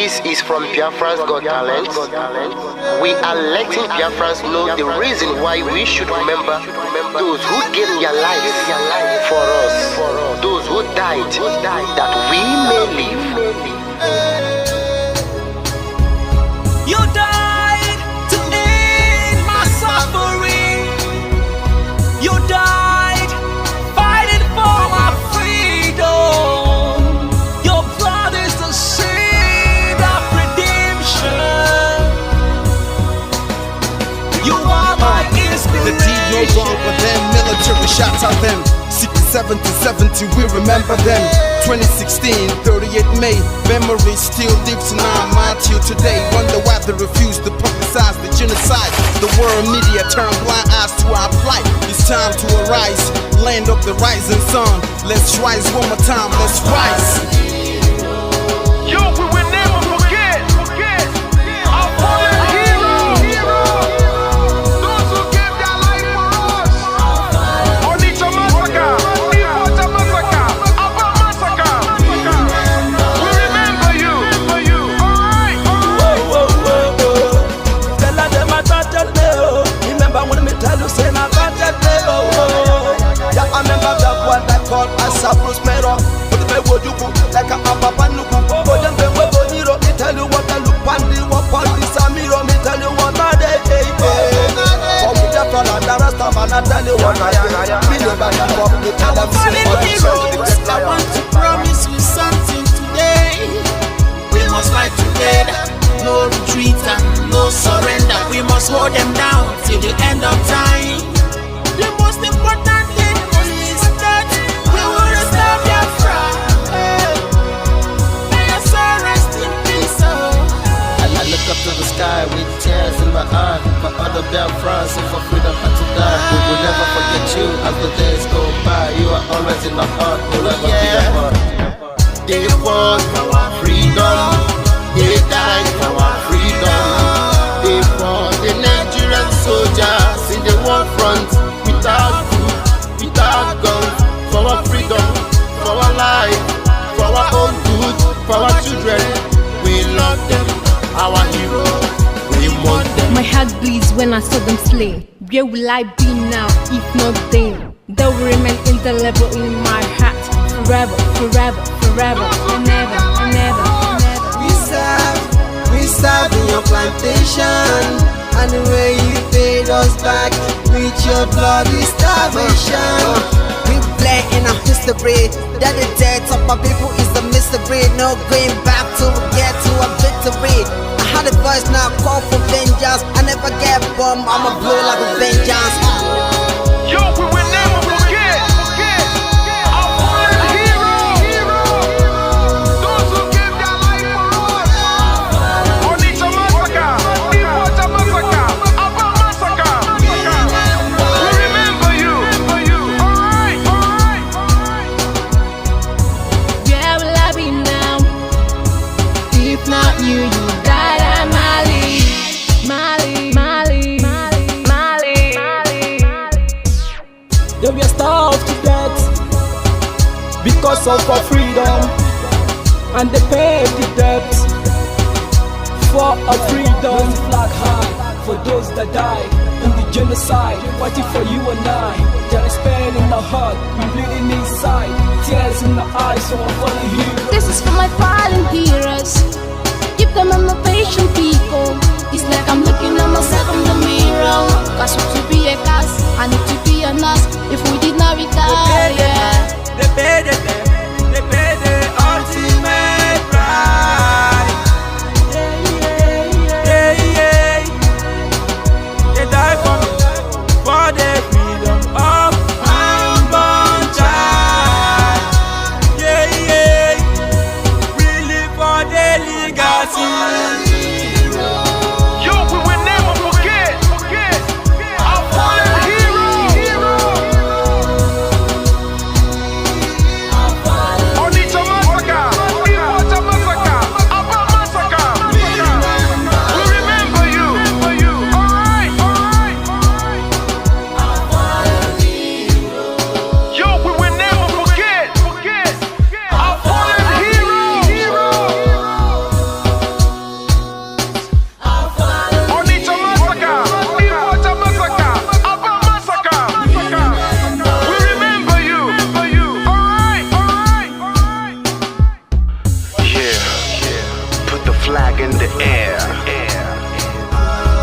This is from Biafrans Got Talent. We are letting Biafrans know the reason why we should remember those who gave their lives for us, those who died that we may live. You died to end my suffering. You died fighting for my freedom. Your blood is the seed of redemption. You are my inspiration. The deed no wrong with them, military shots at them. 67 to 70, we remember them. 2016, 38 May, memory still lives in our mind till today. Wonder why they refuse to publicize the genocide. The world media turn blind eyes to our plight. It's time to arise, land of the rising sun. Let's rise one more time, let's rise. Yo, we will never forget our fallen heroes. Those who gave their life for us. Onitsha massacre, Iwata massacre, Aba massacre. We remember you. Alright. Tell them I got that day. Remember when me tell you say I got that day. Yeah, I remember that one that called us a prospero. But the way you go like a papa nuku. But them they were bonito. Me tell you what I look pandi, what pandi samiro. Me tell you what I day. For me the plan and the rest of man I tell you what I am. Me never give up. Me tell them Fallen heroes, I want to promise you something today. We must fight together, no retreat and no surrender. We must hold them down till the end of time. The most important thing is that we will restore Biafra. May your soul rest in peace. I look up to the sky with tears in my eye. My other Biafrans, if for freedom had to die, we will never forget you as the days go by. You are always in my heart, will never be apart. They fought for our freedom, they died for our freedom. They fought the Nigerian soldiers in the war front, without food, without guns, for our freedom, for our life, for our own good, for our children. We love them, our heroes, we want them. My heart bleeds when I saw them slain. Where will I be now if not then? They will remain indelible in my heart forever, forever, forever, and never, and never, and never. We serve in your plantation, and the way you paid us back with your bloody starvation. We bled in our history, that the death of our people is a mystery. No going back to get to a victory. I had a voice now call for vengeance. I never get bummed, I'ma blow like a vengeance. Yo, we will never forget our fallen heroes. Those who gave their life for us. Onitsha massacre, Iwata massacre, Aba massacre. We remember you. Alright. Where will I be now? If not you, you died at Mali. They were starved to death because of our freedom, and they paid the debt for our freedom. Flag high for those that died in the genocide, fighting for you and I. There is pain in our heart, we bleeding inside, tears in the eyes of our fallen heroes. This is for my fallen heroes. Give them a motivation, people. It's like I'm looking at myself in the mirror. Cause to be a cast, I need to be a nurse. If we did not retire, They paid the ultimate price. They died for the freedom of unborn child. We live for the legacy. Yo, we will never forget our fallen heroes. Onitsha massacre, Iwata massacre, Aba massacre. We remember you. Alright. Yo, we will never forget our fallen heroes. the air.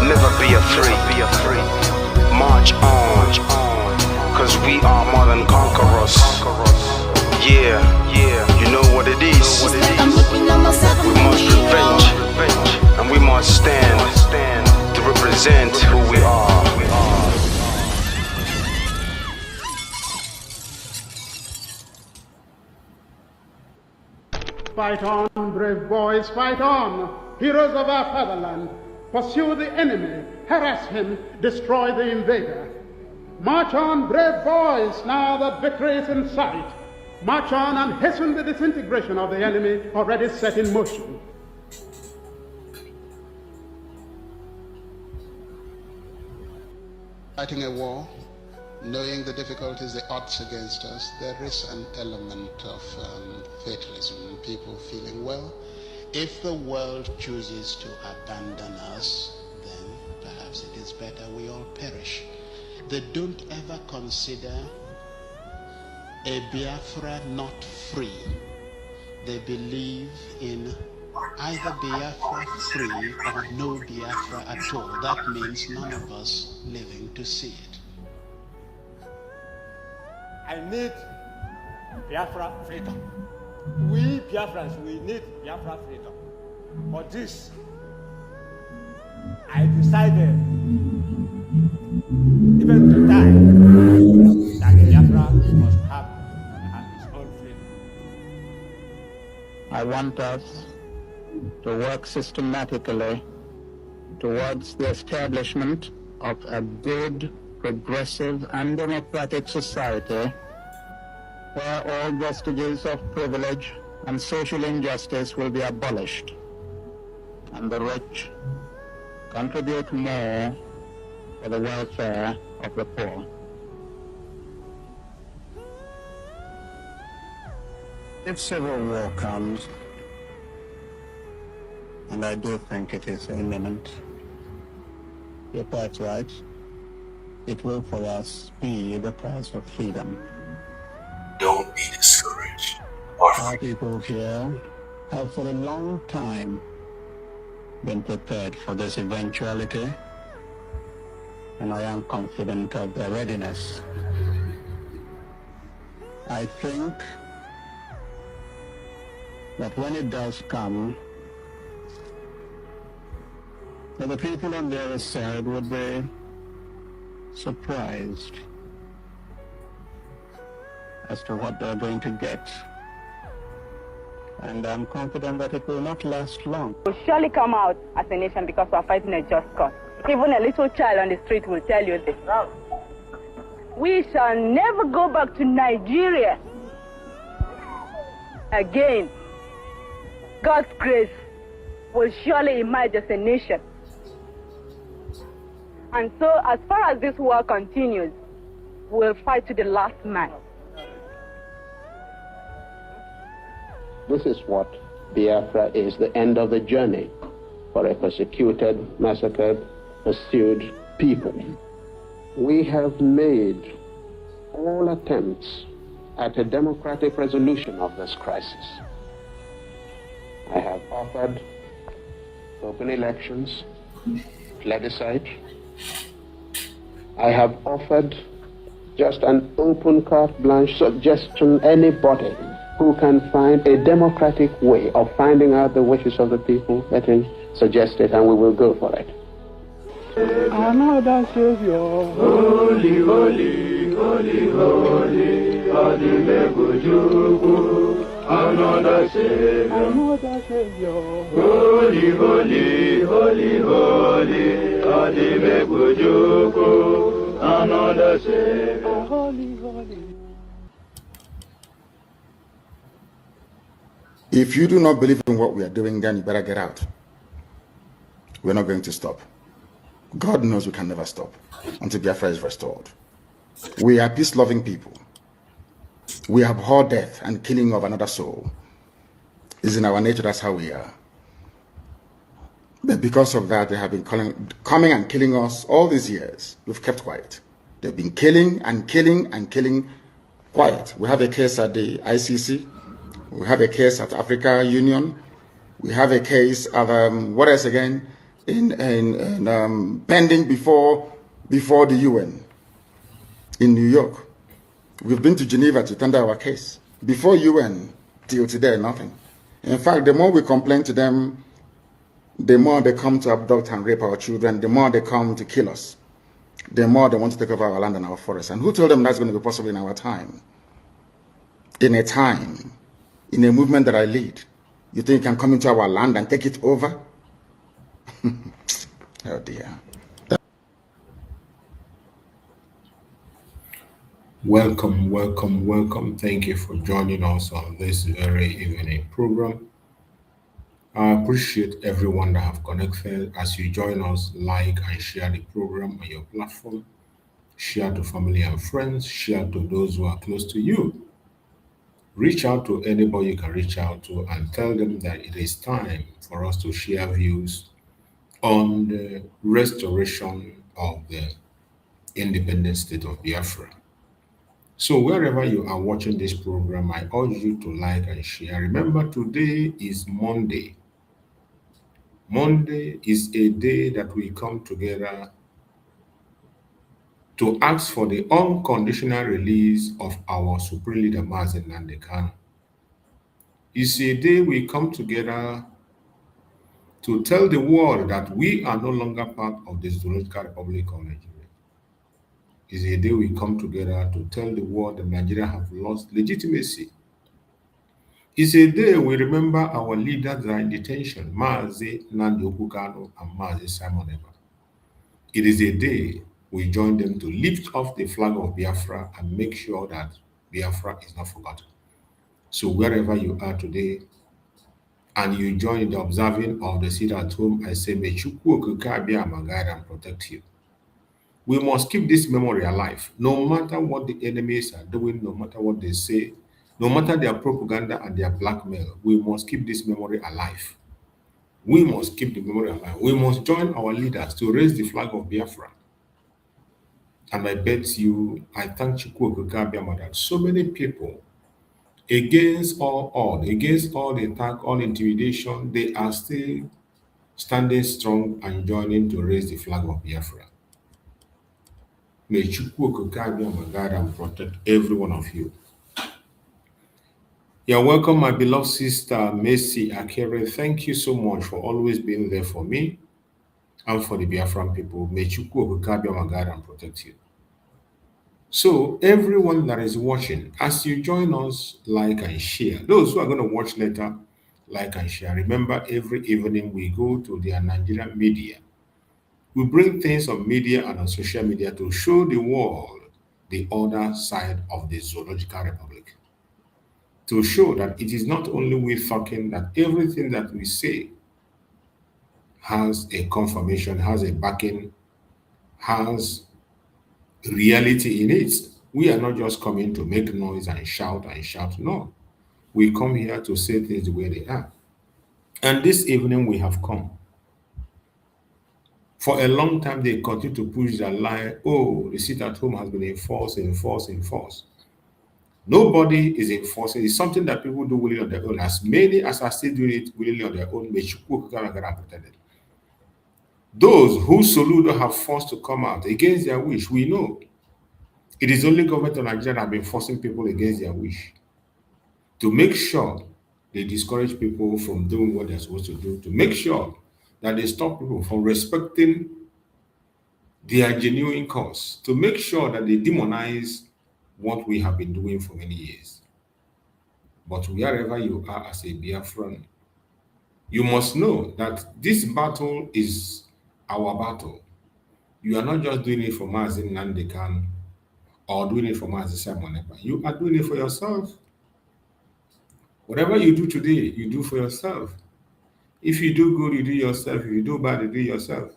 Never be afraid. March on, cause we are more than conquerors. Yeah, you know what it is. We must revenge, and we must stand to represent who we are. Fight on, brave boys, fight on, heroes of our fatherland. Pursue the enemy, harass him, destroy the invader. March on, brave boys, now that victory is in sight. March on and hasten the disintegration of the enemy already set in motion. Fighting a war, knowing the difficulties, the odds against us, there is an element of fatalism, people feeling, well, if the world chooses to abandon us, then perhaps it is better we all perish. They don't ever consider a Biafra not free. They believe in either Biafra free or no Biafra at all. That means none of us living to see it. I need Biafra freedom. We Biafrans, we need Biafra freedom. For this, I decided, even to die, that Biafra must have its own freedom. I want us to work systematically towards the establishment of a good, progressive, and democratic society where all vestiges of privilege and social injustice will be abolished, and the rich contribute more for the welfare of the poor. If civil war comes, and I do think it is imminent, you're quite right, it will for us be the price of freedom. Don't be discouraged. Our people here have for a long time been prepared for this eventuality, and I am confident of their readiness. I think that when it does come, that the people on the other side would be surprised as to what they're going to get. And I'm confident that it will not last long. We'll surely come out as a nation because we're fighting a just cause. Even a little child on the street will tell you this. We shall never go back to Nigeria again. God's grace will surely emerge as a nation. And so, as far as this war continues, we'll fight to the last man. This is what Biafra is, the end of the journey for a persecuted, massacred, pursued people. We have made all attempts at a democratic resolution of this crisis. I have offered open elections, plebiscite. I have offered just an open carte blanche suggestion, anybody who can find a democratic way of finding out the wishes of the people, let him suggest it and we will go for it. Another Savior. Holy, holy, holy, holy, Adimebujuku. Another Savior. Another Savior. Holy, holy, holy, holy, Adimebujuku. Another Savior. Holy, holy. If you do not believe in what we are doing, then you better get out. We're not going to stop. God knows we can never stop until Biafra is restored. We are peace-loving people. We abhor death and killing of another soul. It's in our nature, that's how we are. But because of that, they have been coming and killing us all these years. We've kept quiet. They've been killing and killing and killing quiet. We have a case at the ICC. We have a case at Africa Union. We have a case of what else again? Pending before the UN in New York. We've been to Geneva to tender our case. Before UN, till today, nothing. In fact, the more we complain to them, the more they come to abduct and rape our children, the more they come to kill us, the more they want to take over our land and our forests. And who told them that's going to be possible in our time? In a movement that I lead. You think you can come into our land and take it over? Oh dear. Welcome, welcome, welcome. Thank you for joining us on this very evening program. I appreciate everyone that have connected. As you join us, like and share the program on your platform. Share to family and friends. Share to those who are close to you. Reach out to anybody you can reach out to and tell them that it is time for us to share views on the restoration of the independent state of Biafra. So wherever you are watching this program, I urge you to like and share. Remember, today is Monday. Monday is a day that we come together to ask for the unconditional release of our Supreme Leader, MAZI, Nnamdi Kanu. It's a day we come together to tell the world that we are no longer part of the Zoological Republic of Nigeria. It's a day we come together to tell the world that Nigeria have lost legitimacy. It's a day we remember our leaders that are in detention, MAZI, Nnamdi Kanu, and MAZI Simon Ekpa. It is a day we join them to lift off the flag of Biafra and make sure that Biafra is not forgotten. So wherever you are today, and you join the observing of the sit at home, I say, may Chukwu Okike Abiyama guide and protect you. We must keep this memory alive, no matter what the enemies are doing, no matter what they say, no matter their propaganda and their blackmail. We must keep this memory alive. We must keep the memory alive. We must join our leaders to raise the flag of Biafra. And I bet you, I thank Chukwu Okike Abiyama that so many people, against all odds, against all the attack, all intimidation, they are still standing strong and joining to raise the flag of Biafra. May Chukwu Okike Abiyama guide and protect every one of you. You're welcome, my beloved sister, Mercy Akere. Thank you so much for always being there for me and for the Biafran people. May Chukwu Okike Abiyama guide and protect you. So, everyone that is watching, as you join us, like and share. Those who are going to watch later, like and share. Remember, every evening we go to the Nigerian media. We bring things on media and on social media to show the world the other side of the Zoological Republic. To show that it is not only we talking, that everything that we say has a confirmation, has a backing, has reality in it. We are not just coming to make noise and shout. No. We come here to say things the way they are. And this evening we have come. For a long time, they continue to push that lie, oh, the sit at home has been enforced. Nobody is enforcing. It's something that people do willingly on their own. As many as are still doing it willingly on their own, may Chukwu Okike protect them. Those who Soludo have forced to come out against their wish, we know. It is only government of Nigeria that have been forcing people against their wish to make sure they discourage people from doing what they're supposed to do, to make sure that they stop people from respecting their genuine cause, to make sure that they demonize what we have been doing for many years. But wherever you are as a Biafran, you must know that this battle is our battle. You are not just doing it for MAZI Nnamdi Kanu or doing it for MAZI Simon Ekpa. You are doing it for yourself. Whatever you do today, you do for yourself. If you do good, you do yourself. If you do bad, you do yourself.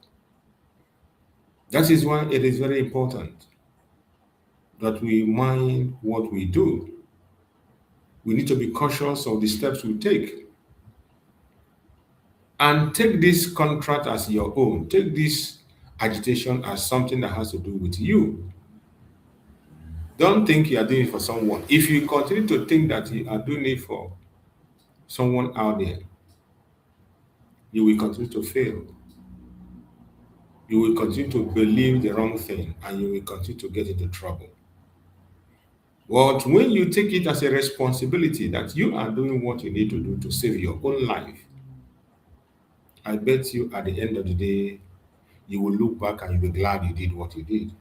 That is why it is very important that we mind what we do. We need to be cautious of the steps we take. And take this contract as your own. Take this agitation as something that has to do with you. Don't think you are doing it for someone. If you continue to think that you are doing it for someone out there, you will continue to fail. You will continue to believe the wrong thing and you will continue to get into trouble. But when you take it as a responsibility that you are doing what you need to do to save your own life, I bet you at the end of the day, you will look back and you'll be glad you did what you did.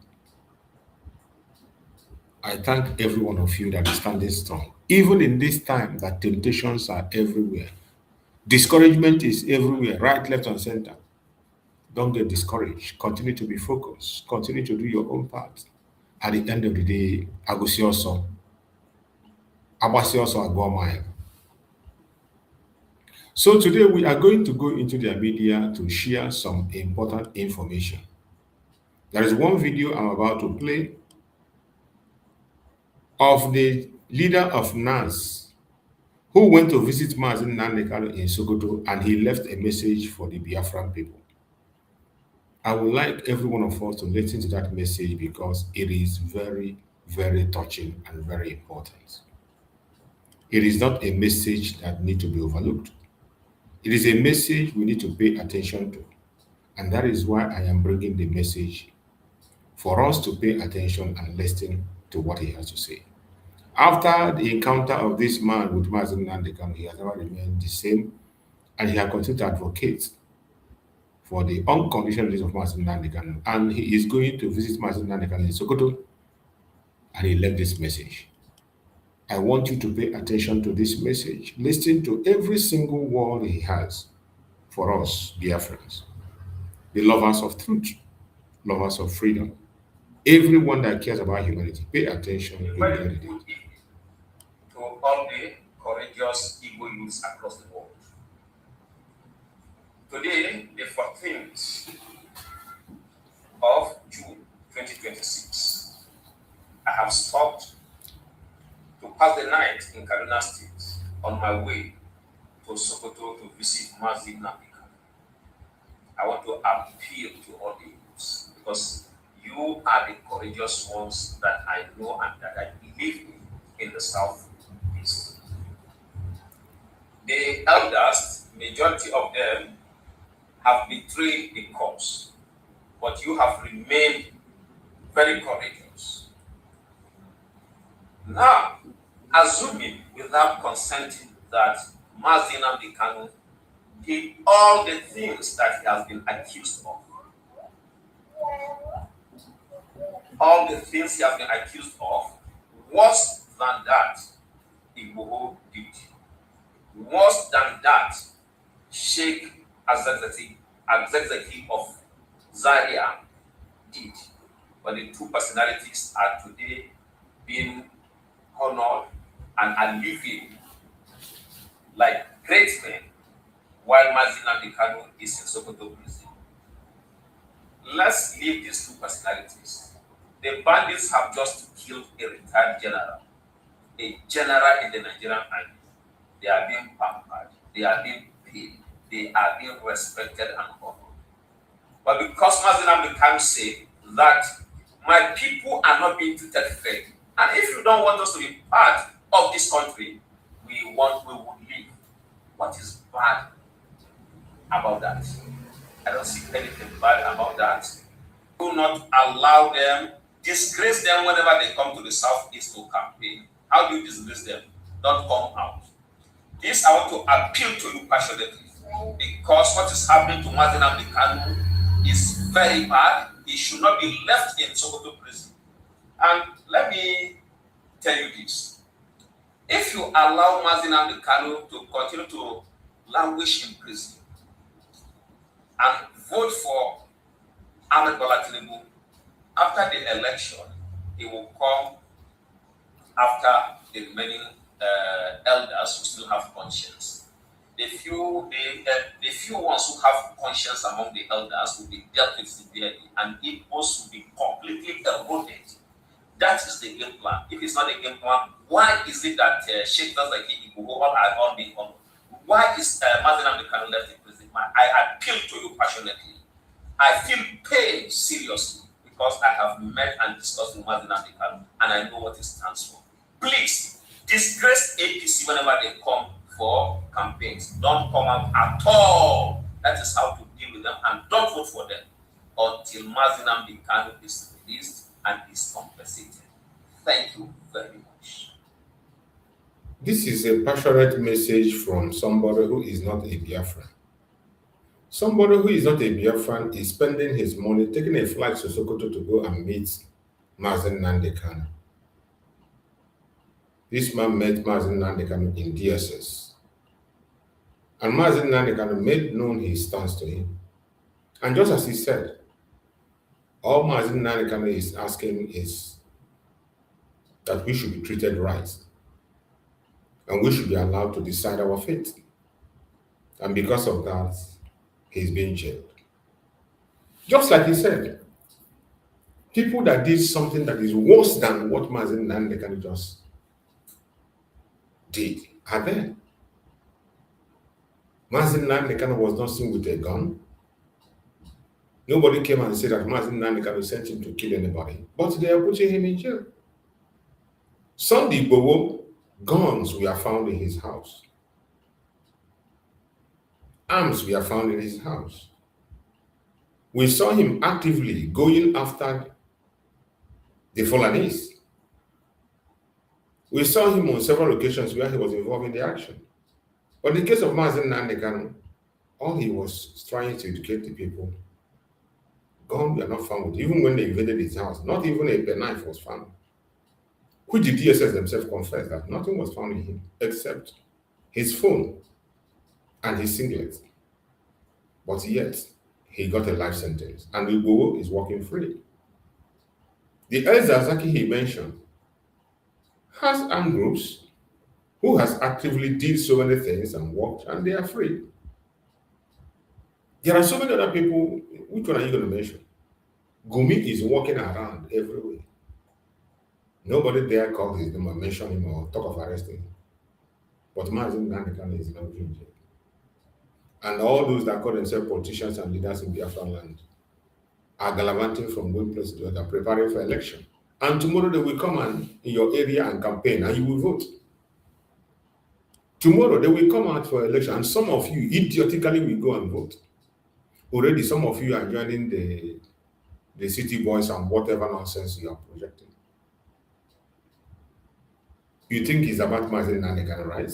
I thank every one of you that is standing strong. Even in this time that temptations are everywhere. Discouragement is everywhere, right, left, and center. Don't get discouraged. Continue to be focused. Continue to do your own part. At the end of the day, I will see also. I will see also a go mile. So today we are going to go into the media to share some important information. There is one video I'm about to play of the leader of NAS who went to visit MAZI Nnamdi in Sokoto, and he left a message for the Biafran people. I would like every one of us to listen to that message because it is very, very touching and very important. It is not a message that needs to be overlooked. It is a message we need to pay attention to. And that is why I am bringing the message for us to pay attention and listen to what he has to say. After the encounter of this man with MAZI Nnamdi, he has never remained the same, and he has continued to advocate for the unconditional release of MAZI Nnamdi, and he is going to visit MAZI Nnamdi in Sokoto, and he left this message. I want you to pay attention to this message. Listen to every single word he has for us, Biafrans, the lovers of truth, lovers of freedom, everyone that cares about humanity. Pay attention. To all the courageous Igbo youths across the world. Today, the 14th of June 2026, I have stopped to pass the night in Kanu State on my way to Sokoto to visit MAZI Nnamdi. I want to appeal to all the youths because you are the courageous ones that I know and that I believe in the Southeast. The elders, majority of them, have betrayed the cause, but you have remained very courageous. Now, assuming without consenting that MAZI Nnamdi Kanu did all the things that he has been accused of, all the things he has been accused of, worse than that, Igboho did. Worse than that, Sheikh Executive of Zaria did. But the two personalities are today being honored and are living like great men while MAZI Nnamdi Kanu is in Sokoto prison. Let's leave these two personalities. The bandits have just killed a retired general, a general in the Nigerian army. They are being pampered, they are being paid, they are being respected and honored. But because MAZI Nnamdi Kanu say that my people are not being treated fairly, and if you don't want us to be part of this country, we will leave. What is bad about that? I don't see anything bad about that. Do not allow them, disgrace them whenever they come to the Southeast to campaign. How do you disgrace them? Don't come out. This I want to appeal to you passionately because what is happening to MAZI Nnamdi Kanu is very bad. He should not be left in Sokoto prison. And let me tell you this. If you allow MAZI Nnamdi Kanu to continue to languish in prison and vote for Ahmed Bola Tinubu, after the election, he will come after the remaining elders who still have conscience. The few ones who have conscience among the elders will be dealt with severely, and it also will be completely eroded. That is the game plan. If it's not a game plan, why is it that Sheikh Zaki Igboho are all being honored? Why is MAZI Nnamdi Kanu left in prison? I appeal to you passionately. I feel pain seriously because I have met and discussed with MAZI Nnamdi Kanu and I know what it stands for. Please, disgrace APC whenever they come for campaigns. Don't come out at all. That is how to deal with them, and don't vote for them until MAZI Nnamdi Kanu is released and is compensated. Thank you very much. This is a passionate message from somebody who is not a Biafran. Somebody who is not a Biafran is spending his money, taking a flight to Sokoto to go and meet MAZI Nnamdi Kanu. This man met MAZI Nnamdi Kanu in DSS. And MAZI Nnamdi Kanu made known his stance to him. And just as he said, all MAZI Nnamdi Kanu is asking is that we should be treated right. And we should be allowed to decide our fate. And because of that, he's being jailed. Just like he said, people that did something that is worse than what MAZI Nnamdi Kanu just did are there. MAZI Nnamdi Kanu was not seen with a gun. Nobody came and said that MAZI Nnamdi Kanu sent him to kill anybody, but they are putting him in jail. Sunday Igboho, guns were found in his house. Arms were found in his house. We saw him actively going after the Fulanese. We saw him on several occasions where he was involved in the action. But in the case of MAZI Nnamdi Kanu, all he was trying to educate the people. Guns were not found. Even when they invaded his house, not even a penknife was found. Which the DSS themselves confessed that nothing was found in him except his phone and his singlet. But yet, he got a life sentence. And Igboho is walking free. The El Zazaki he mentioned has armed groups who has actively did so many things and worked, and they are free. There are so many other people. Which one are you going to mention? Gumi is walking around everywhere. Nobody dare call his name or mention him or talk of arresting him. But MAZI Nnamdi Kanu is not in jail. And all those that call themselves politicians and leaders in Biafra land are gallivanting from one place to another, preparing for election. And tomorrow they will come in your area and campaign, and you will vote. Tomorrow they will come out for election, and some of you idiotically will go and vote. Already some of you are joining the city boys and whatever nonsense you are projecting. You think it's about MAZI Nnamdi Kanu, right?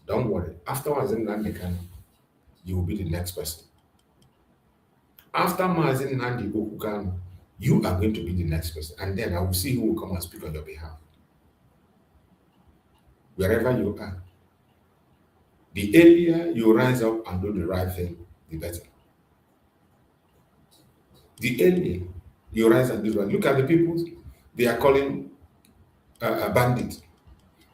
Don't worry. After MAZI Nnamdi Kanu, you will be the next person. After MAZI Nnamdi Kanu, you are going to be the next person. And then I will see who will come and speak on your behalf. Wherever you are. The earlier you rise up and do the right thing, the better. The earlier you rise and do the right. Look at the people they are calling a bandit.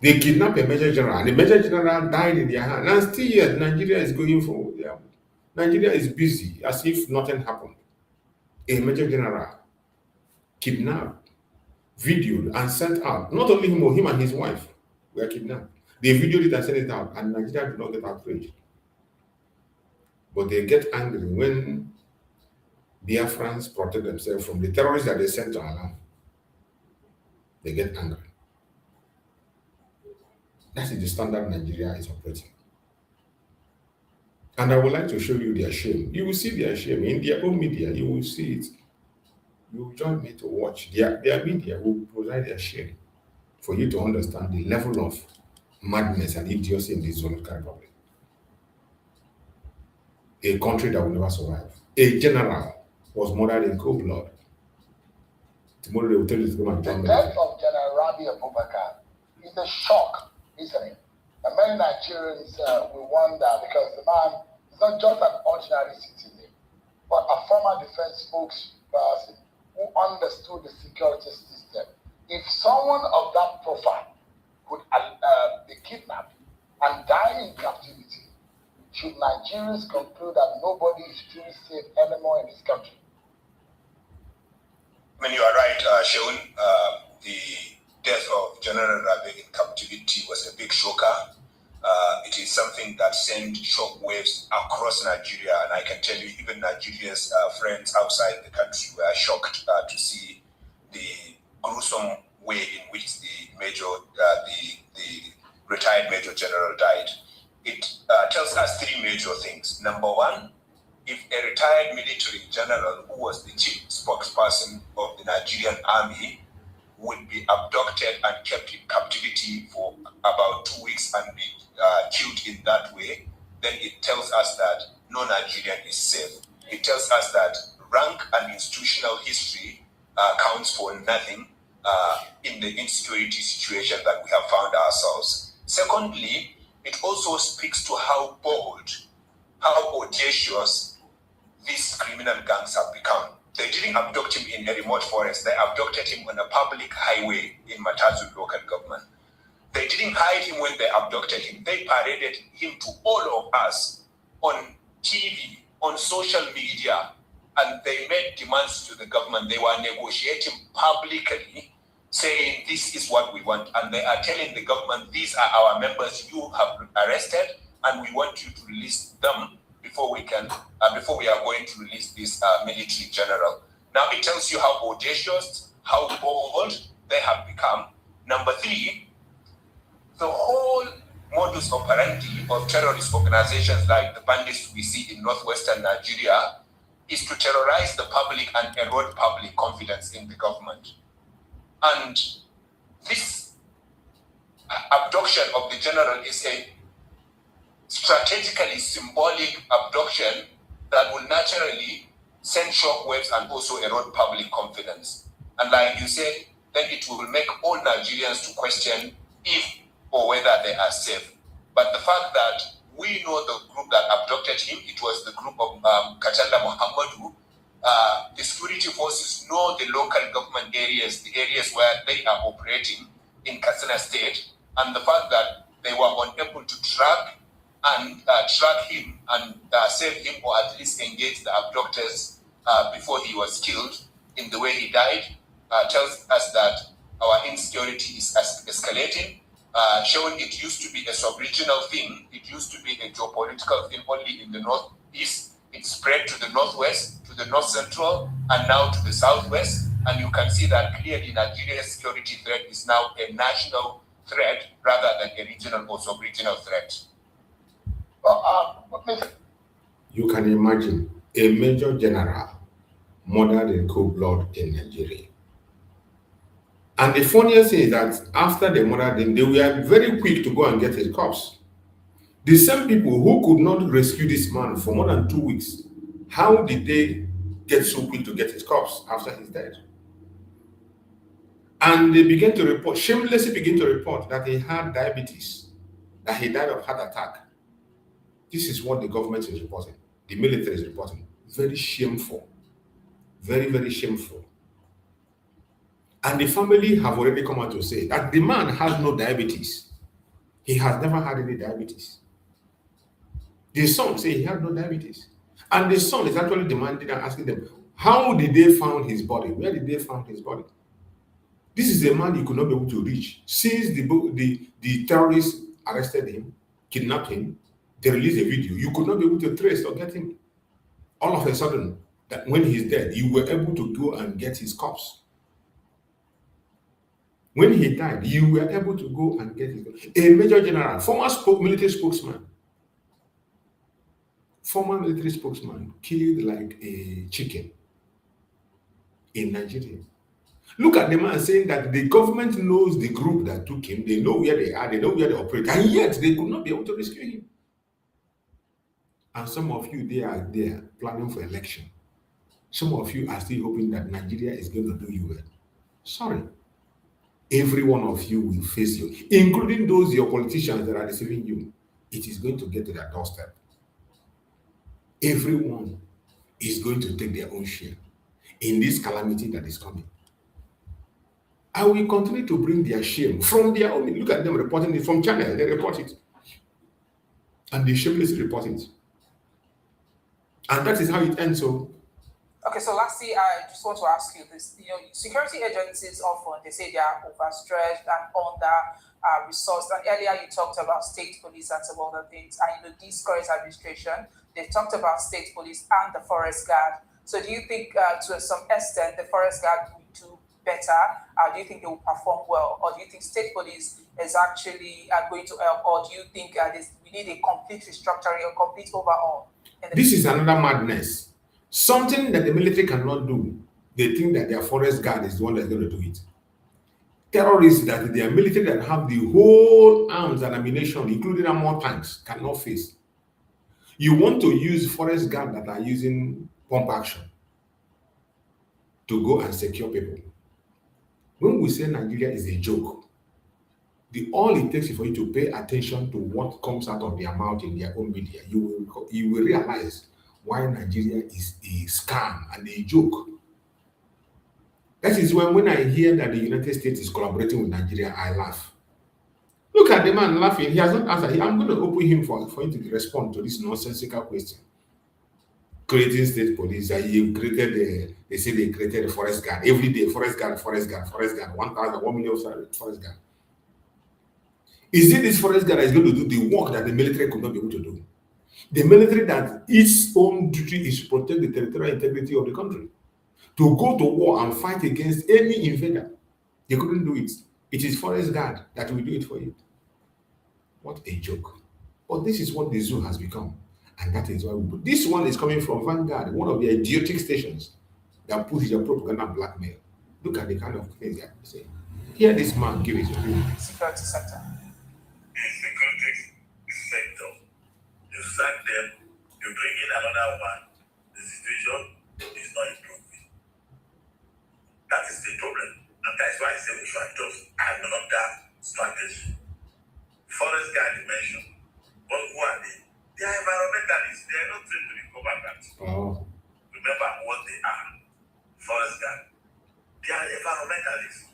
They kidnapped a major general, and the major general died in their hand. And still yet, Nigeria is going for, Nigeria is busy as if nothing happened. A major general kidnapped, videoed, and sent out. Not only him and his wife were kidnapped. They videoed it and sent it out, and Nigeria did not get outraged. But they get angry when Biafrans protect themselves from the terrorists that they sent to our land. They get angry. That is the standard Nigeria is operating. And I would like to show you their shame. You will see their shame in their own media. You will see it. You will join me to watch. Their media will provide their shame for you to understand the level of madness and idiocy in this Zoological Republic. A country that will never survive. A general was murdered in cold blood. Tomorrow they will tell you to go and join me. The death of General Rabi Abubakar is a shock, isn't it? And many Nigerians will wonder because the man is not just an ordinary citizen, but a former defense spokesperson who understood the security system. If someone of that profile could be kidnapped and die in captivity, should Nigerians conclude that nobody is truly safe anymore in this country? I mean, you are right, Sheun. The death of General Rabi in captivity was a big shocker. It is something that sent shockwaves across Nigeria, and I can tell you, even Nigeria's friends outside the country were shocked to see the gruesome way in which the retired Major General died. It tells us three major things. Number one, if a retired military general who was the chief spokesperson of the Nigerian army would be abducted and kept in captivity for about 2 weeks and be killed in that way, then it tells us that no Nigerian is safe. It tells us that rank and institutional history counts for nothing in the insecurity situation that we have found ourselves. Secondly, it also speaks to how bold, how audacious these criminal gangs have become. They didn't abduct him in a remote forest. They abducted him on a public highway in Matazu local government. They didn't hide him when they abducted him. They paraded him to all of us on TV, on social media, and they made demands to the government. They were negotiating publicly, saying this is what we want. And they are telling the government, these are our members you have arrested, and we want you to release them before we are going to release this military general. Now it tells you how audacious, how bold they have become. Number three, the whole modus operandi of terrorist organizations like the bandits we see in northwestern Nigeria is to terrorize the public and erode public confidence in the government. And this abduction of the general is a strategically symbolic abduction that will naturally send shockwaves and also erode public confidence. And like you said, then it will make all Nigerians to question if or whether they are safe. But the fact that we know the group that abducted him, it was the group of Kachanda Muhammadu. The security forces know the local government areas, the areas where they are operating in Katsina State, and the fact that they were unable to track him and save him, or at least engage the abductors before he was killed in the way he died, tells us that our insecurity is escalating, showing it used to be a sub-regional thing, it used to be a geopolitical thing only in the northeast, it spread to the northwest, to the north central, and now to the southwest, and you can see that clearly Nigeria's security threat is now a national threat rather than a regional or sub-regional threat. You can imagine a major general murdered in cold blood in Nigeria. And the funniest thing is that after they murdered him, they were very quick to go and get his corpse. The same people who could not rescue this man for more than 2 weeks, how did they get so quick to get his corpse after he's dead? And they began to report, shamelessly begin to report that he had diabetes, that he died of heart attack. This is what the government is reporting, the military is reporting. Very shameful. Very, very shameful. And the family have already come out to say that the man has no diabetes. He has never had any diabetes. The son say he had no diabetes. And the son is actually demanding and asking them, how did they find his body? Where did they find his body? This is a man you could not be able to reach. Since the terrorists arrested him, kidnapped him, they released a video, you could not be able to trace or get him. All of a sudden, that when he's dead, you were able to go and get his corpse. When he died, you were able to go and get his corpse. A major general, former military spokesman killed like a chicken in Nigeria. Look at the man saying that the government knows the group that took him, they know where they are, they know where they operate, and yet they could not be able to rescue him. And some of you, they are there planning for election. Some of you are still hoping that Nigeria is going to do you well. Sorry. Every one of you will face you, including those your politicians that are deceiving you. It is going to get to their doorstep. Everyone is going to take their own share in this calamity that is coming. I will continue to bring their shame from their own. Look at them reporting it from channel. They report it. And they shamelessly report it. And that is how it ends. So, okay, so lastly, I just want to ask you this. Security agencies often, they say they are overstretched and under resourced. And earlier you talked about state police and some other things. And this current administration, they talked about state police and the forest guard. So do you think to some extent the forest guard will do better? Do you think they will perform well? Or do you think state police is actually going to help? Or do you think we need a complete restructuring, a complete overhaul. This is another madness. Something that the military cannot do. They think that their forest guard is the one that's going to do it. Terrorists that they are military that have the whole arms and ammunition, including armor tanks, cannot face. You want to use forest guard that are using pump action to go and secure people. When we say Nigeria is a joke, all it takes is for you to pay attention to what comes out of their mouth in their own media. You will realize why Nigeria is a scam and a joke. That is when I hear that the United States is collaborating with Nigeria, I laugh. Look at the man laughing. He has not answered. I'm going to open him for him to respond to this nonsensical question. Creating state police, they say they created a forest guard. Every day, forest guard, 1,000, 1 million forest guard. Is it this forest guard that is going to do the work that the military could not be able to do? The military that its own duty is to protect the territorial integrity of the country. To go to war and fight against any invader. They couldn't do it. It is forest guard that will do it for you. What a joke. But this is what the zoo has become. And that is why this one is coming from Vanguard, one of the idiotic stations that puts your propaganda blackmail. Look at the kind of things they are saying. Hear this man give his opinion. Security sector. The security sector, you sack them, you bring in another one, the situation is not improving. That is the problem. And that's why I say we should adopt another strategy. Forest guard mentioned, but who are they? They are environmentalists. They are not trained to recover that. Oh. Remember what they are. Forest guard. They are environmentalists.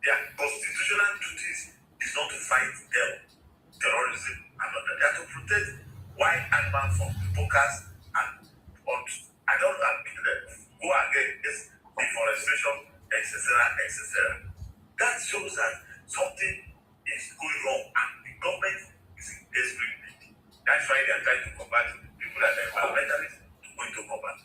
Their constitutional duties is not to fight terrorism and not that. They are to protect wild animals from poachers and I don't go against deforestation, etc., etc. That shows that something is going wrong and the government is in desperate need. That's why they are trying to combat people that are environmentalists going to combat.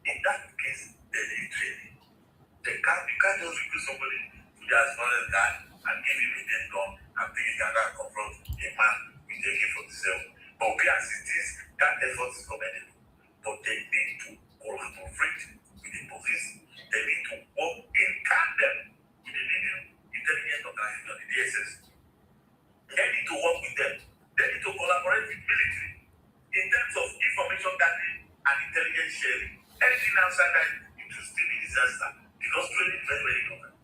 In that case, they need training. You can't just recruit somebody to just forest guard and give him a dead gun and think he can confront a man with AK-47. But we as it is, that effort is commendable. But they need to collaborate with the police. They need to work in tandem with the leading intelligence organization, the DSS. They need to work with them. They need to collaborate with military in terms of information gathering and intelligence sharing. Anything outside that it will still be disaster because training is very, very important.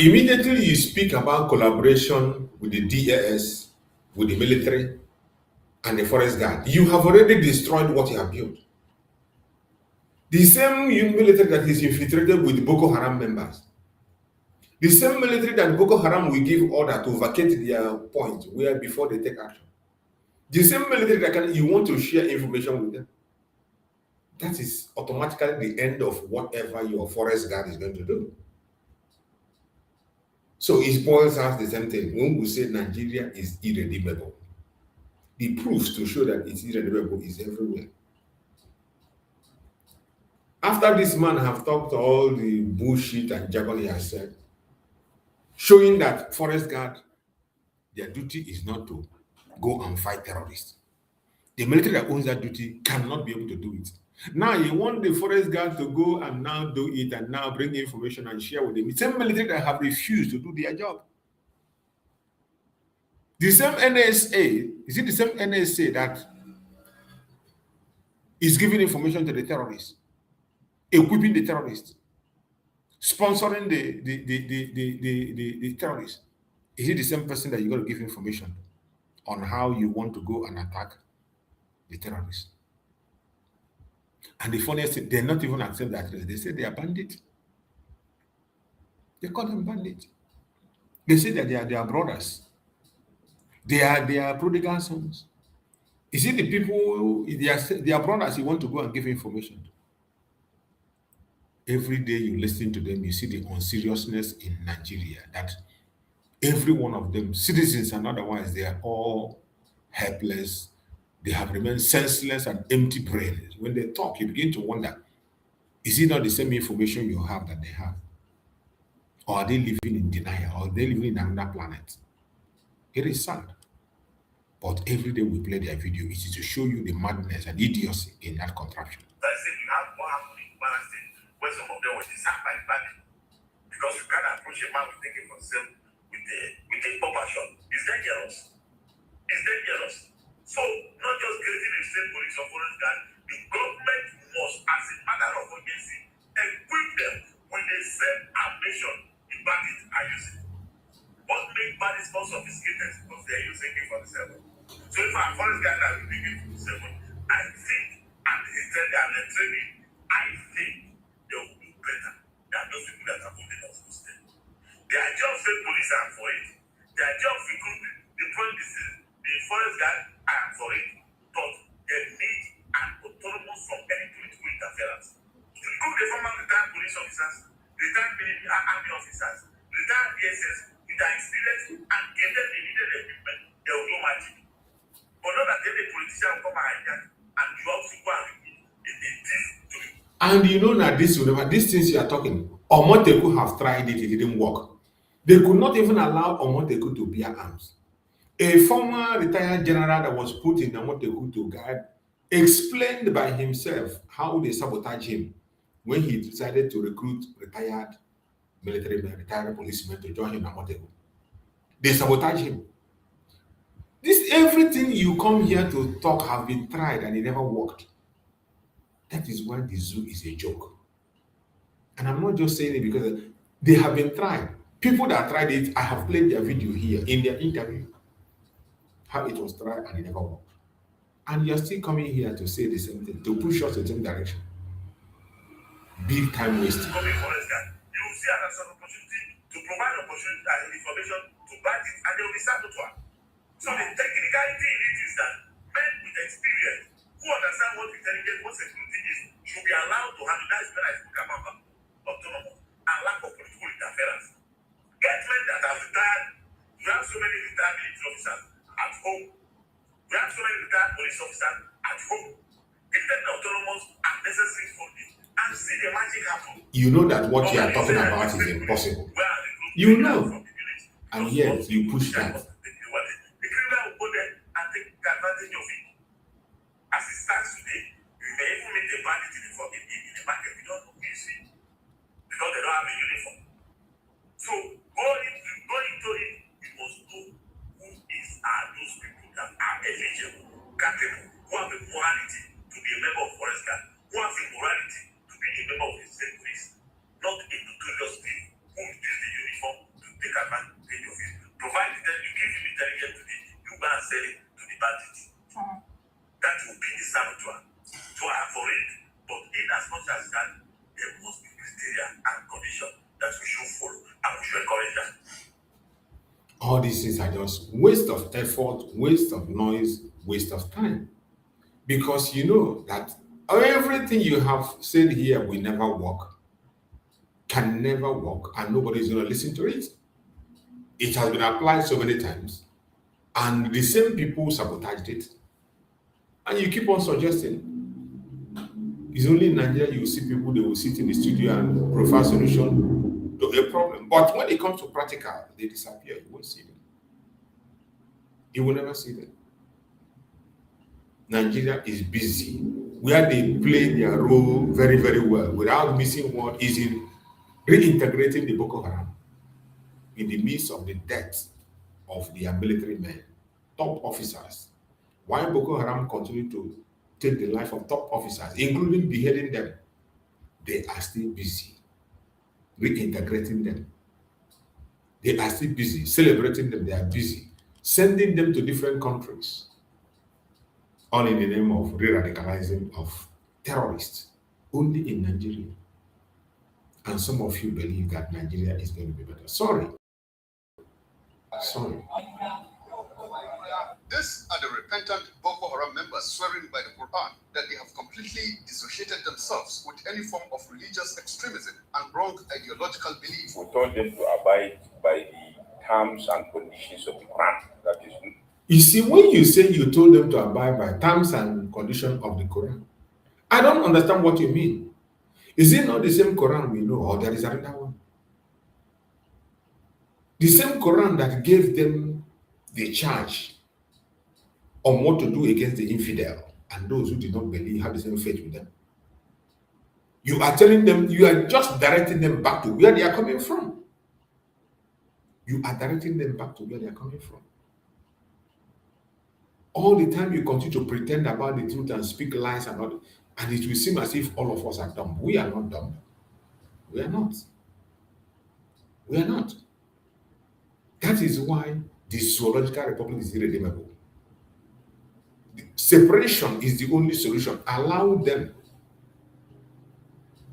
Immediately you speak about collaboration with the DAS, with the military, and the forest guard. You have already destroyed what you have built. The same military that is infiltrated with Boko Haram members. The same military that Boko Haram will give order to vacate their point where before they take action. The same military that you want to share information with them. That is automatically the end of whatever your forest guard is going to do. So it boils out the same thing. When we say Nigeria is irredeemable, the proofs to show that it's irredeemable is everywhere. After this man have talked all the bullshit and jargon he has said, showing that forest guard, their duty is not to go and fight terrorists. The military that owns that duty cannot be able to do it. Now you want the forest guard to go and now do it and now bring information and share with them. The same military that have refused to do their job. The same NSA, is it the same NSA that is giving information to the terrorists, equipping the terrorists, sponsoring the terrorists? Is it the same person that you're going to give information on how you want to go and attack the terrorists? And the funniest thing, they're not even accept that. They say they are bandits. They call them bandits. They say that they are their brothers. They are prodigal sons. Is it the people, they are brothers you want to go and give information to? Every day you listen to them, you see the unseriousness in Nigeria, that every one of them, citizens and otherwise, they are all helpless. They have remained senseless and empty brains. When they talk, you begin to wonder, is it not the same information you have that they have? Or are they living in denial? Or are they living in another planet? It is sad. But every day we play their video, it is to show you the madness and idiocy in that contraption. I said you have what happened in Kwara State, where some of them were designed by the bandit. Because you can't approach a man with taking for himself with a proper shot. It's dangerous. It's dangerous. So, not just creating a state police or forest guard, the government must, as a matter of urgency, equip them with the same ammunition the bandits are using. What makes bandits more sophisticated because they are using AK-47. So if our forest guard are using AK-47, I think, and they're training, I think they will do better than those people that are voted us instead. Their job state police are for it. Their job recruit the forest guard are for it. But they need an autonomous from any political interference. To recruit the former retired police officers, retired military army officers, retired DSS, with their experience and give them the needed equipment, they will do magic. But not that every politician will come and hijack and you also go and recruit a thief to you. And you know that these things you are talking, Omoteku have tried it didn't work. They could not even allow Omoteku to bear arms. A former retired general that was put in Omoteku to guard explained by himself how they sabotage him when he decided to recruit retired military men, retired policemen to join him in Omoteku. They sabotage him. Everything you come here to talk have been tried and it never worked. That is why the zoo is a joke. And I'm not just saying it because they have been tried. People that tried it, I have played their video here in their interview. How it was tried and it never worked. And you're still coming here to say the same thing, to push us in the same direction. Big time wasting. You will see as an opportunity to provide opportunity and information to back it, and they will be sabotage. So the technicality in it is that men with experience who understand what intelligence, what security is, should be allowed to handle that when I speak about autonomous and lack of political interference. Get men that have retired. We have so many retired military officers at home. We have so many retired police officers at home. Give them the autonomous and necessary funding and see the magic happen. You know that what you are talking about is impossible. You know. And yet you push that. The criminal will go there and take advantage of it. As it stands today, you may even meet a bandit in the market. You don't know who you see because they don't have a uniform. So go into it. You must know who are those people that are eligible, capable, who have the morality to be a member of forest guard, who have the morality to be a member of the state police, not a notorious thief who will use the uniform to take advantage of it. Provided that you give him intelligence today, you go and sell it to the bandits. That will be the saboteur. So I have for it. But in as much as that, there must be criteria and conditions that we should follow and we should encourage that. All these things are just waste of effort, waste of noise, waste of time. Because you know that everything you have said here will never work, can never work, and nobody is going to listen to it. It has been applied so many times, and the same people sabotaged it. And you keep on suggesting. It's only in Nigeria you see people, they will sit in the studio and provide solution to a problem. But when it comes to practical, they disappear. You won't see them. You will never see them. Nigeria is busy. Where they play their role very, very well, without missing what is in reintegrating the Boko Haram in the midst of the death of their military men, top officers. Why Boko Haram continue to take the life of top officers, including beheading them? They are still busy reintegrating them. They are still busy celebrating them. They are busy sending them to different countries, all in the name of re-radicalizing of terrorists, only in Nigeria. And some of you believe that Nigeria is going to be better. Sorry. These are the repentant Boko Haram members swearing by the Quran that they have completely dissociated themselves with any form of religious extremism and wrong ideological belief. We told them to abide by the terms and conditions of the Quran. That is. You see, when you say you told them to abide by terms and conditions of the Quran, I don't understand what you mean. Is it not the same Quran we know, or there is another one? The same Quran that gave them the charge on what to do against the infidel and those who did not believe have the same faith with them. You are telling them, you are just directing them back to where they are coming from. You are directing them back to where they are coming from. All the time you continue to pretend about the truth and speak lies and all, and it will seem as if all of us are dumb. We are not dumb. We are not. We are not. That is why the zoological republic is irredeemable. Separation is the only solution. Allow them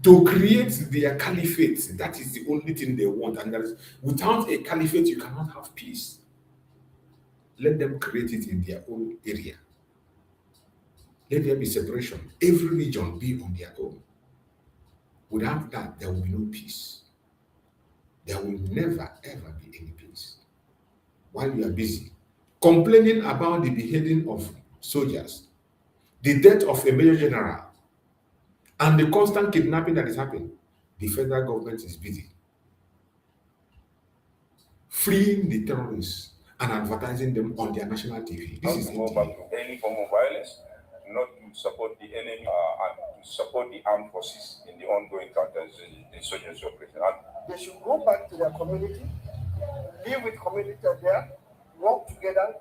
to create their caliphate. That is the only thing they want. And that is, without a caliphate, you cannot have peace. Let them create it in their own area. Let there be separation. Every region be on their own. Without that, there will be no peace. There will never, ever be any peace. While you are busy complaining about the beheading of soldiers, the death of a major general, and the constant kidnapping that is happening, the federal government is busy freeing the terrorists and advertising them on their national TV. This is go back to any form of violence, not to support the enemy and to support the armed forces in the ongoing counterinsurgency operation. And they should go back to their community, live with community there, work together,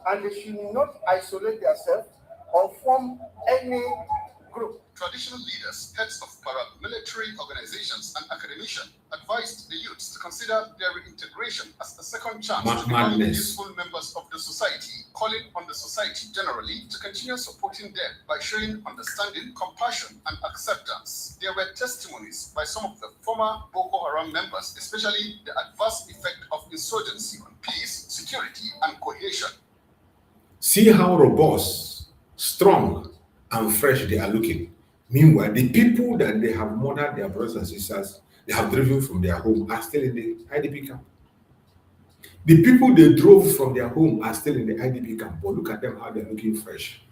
and they should not isolate themselves or form any group. Traditional leaders, heads of paramilitary organizations, and academicians advised the youths to consider their reintegration as a second chance to become useful members of the society, calling on the society generally to continue supporting them by showing understanding, compassion, and acceptance. There were testimonies by some of the former Boko Haram members, especially the adverse effect of insurgency on peace, security, and cohesion. See how robust, strong, and fresh they are looking. Meanwhile, the people that they have murdered their brothers and sisters, they have driven from their home, are still in the IDP camp. The people they drove from their home are still in the IDP camp, but look at them, how they're looking fresh.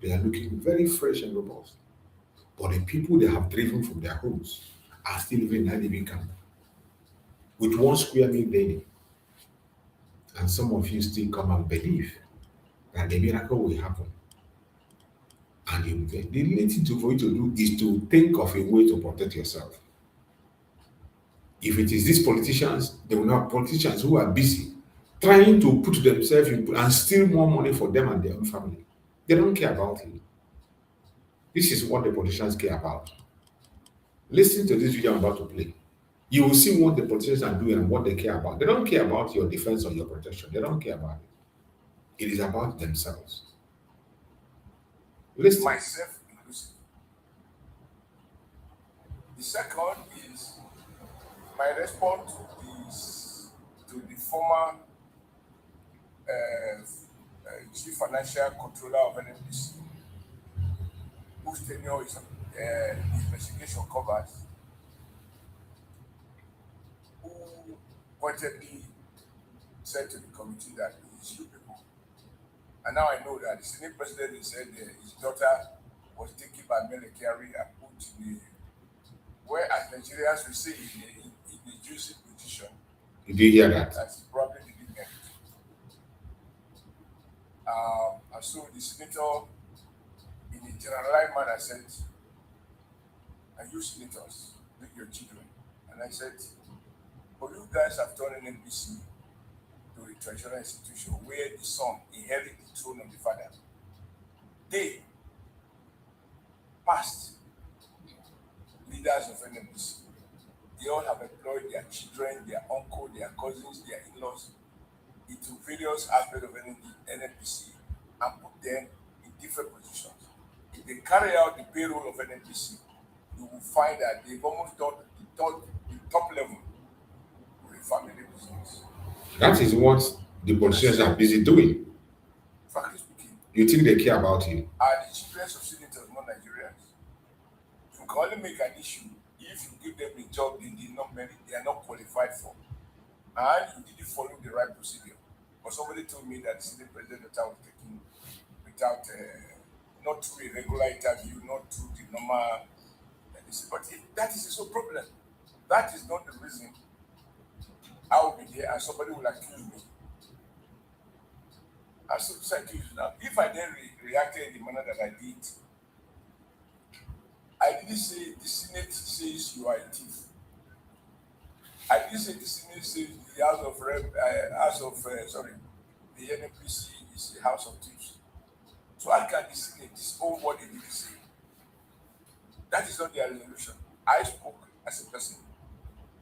They are looking very fresh and robust. But the people they have driven from their homes are still living in IDP camp with 1 square meal daily. And some of you still come and believe that the miracle will happen. And the only thing for you to do is to think of a way to protect yourself. If it is these politicians, they will have politicians who are busy trying to put themselves in and steal more money for them and their own family. They don't care about it. This is what the politicians care about. Listen to this video I'm about to play. You will see what the politicians are doing and what they care about. They don't care about your defense or your protection. They don't care about it. It is about themselves. Listen. Myself inclusive. The second is my response to the former chief financial controller of NMDC, whose tenure is investigation covers, who pointedly said to the committee that it's you people. And now I know that the Senate president said his daughter was taken by Melekari and put in the, where as Nigerians will say, in the juicy position. Did you hear that? That's probably the big end. And so the senator, in a generalized manner, said, and you senators, bring your children. And I said, but you guys have turned NBC to a traditional institution where the son inherits the throne of the father. They, past leaders of NMDC, they all have employed their children, their uncle, their cousins, their in-laws into various aspects of NMDC and put them in different positions. If they carry out the payroll of NMDC, you will find that they've almost done the top level of the family business. That is what the politicians are busy doing. Frankly speaking, You think they care about you? are the children of senators not Nigerians? You can only make an issue if you give them a job they are not qualified for. And you didn't follow the right procedure. But somebody told me that the Senate president was taken without, not through a regular interview, not through the normal. But that is his own problem. That is not the reason I will be there and somebody will accuse me As society is now, if I then reacted in the manner that I did, I didn't say the Senate says you are a thief. I didn't say the Senate says the the NPC is a house of thieves. So how can the Senate disown what they did say? That is not their resolution. I spoke as a person.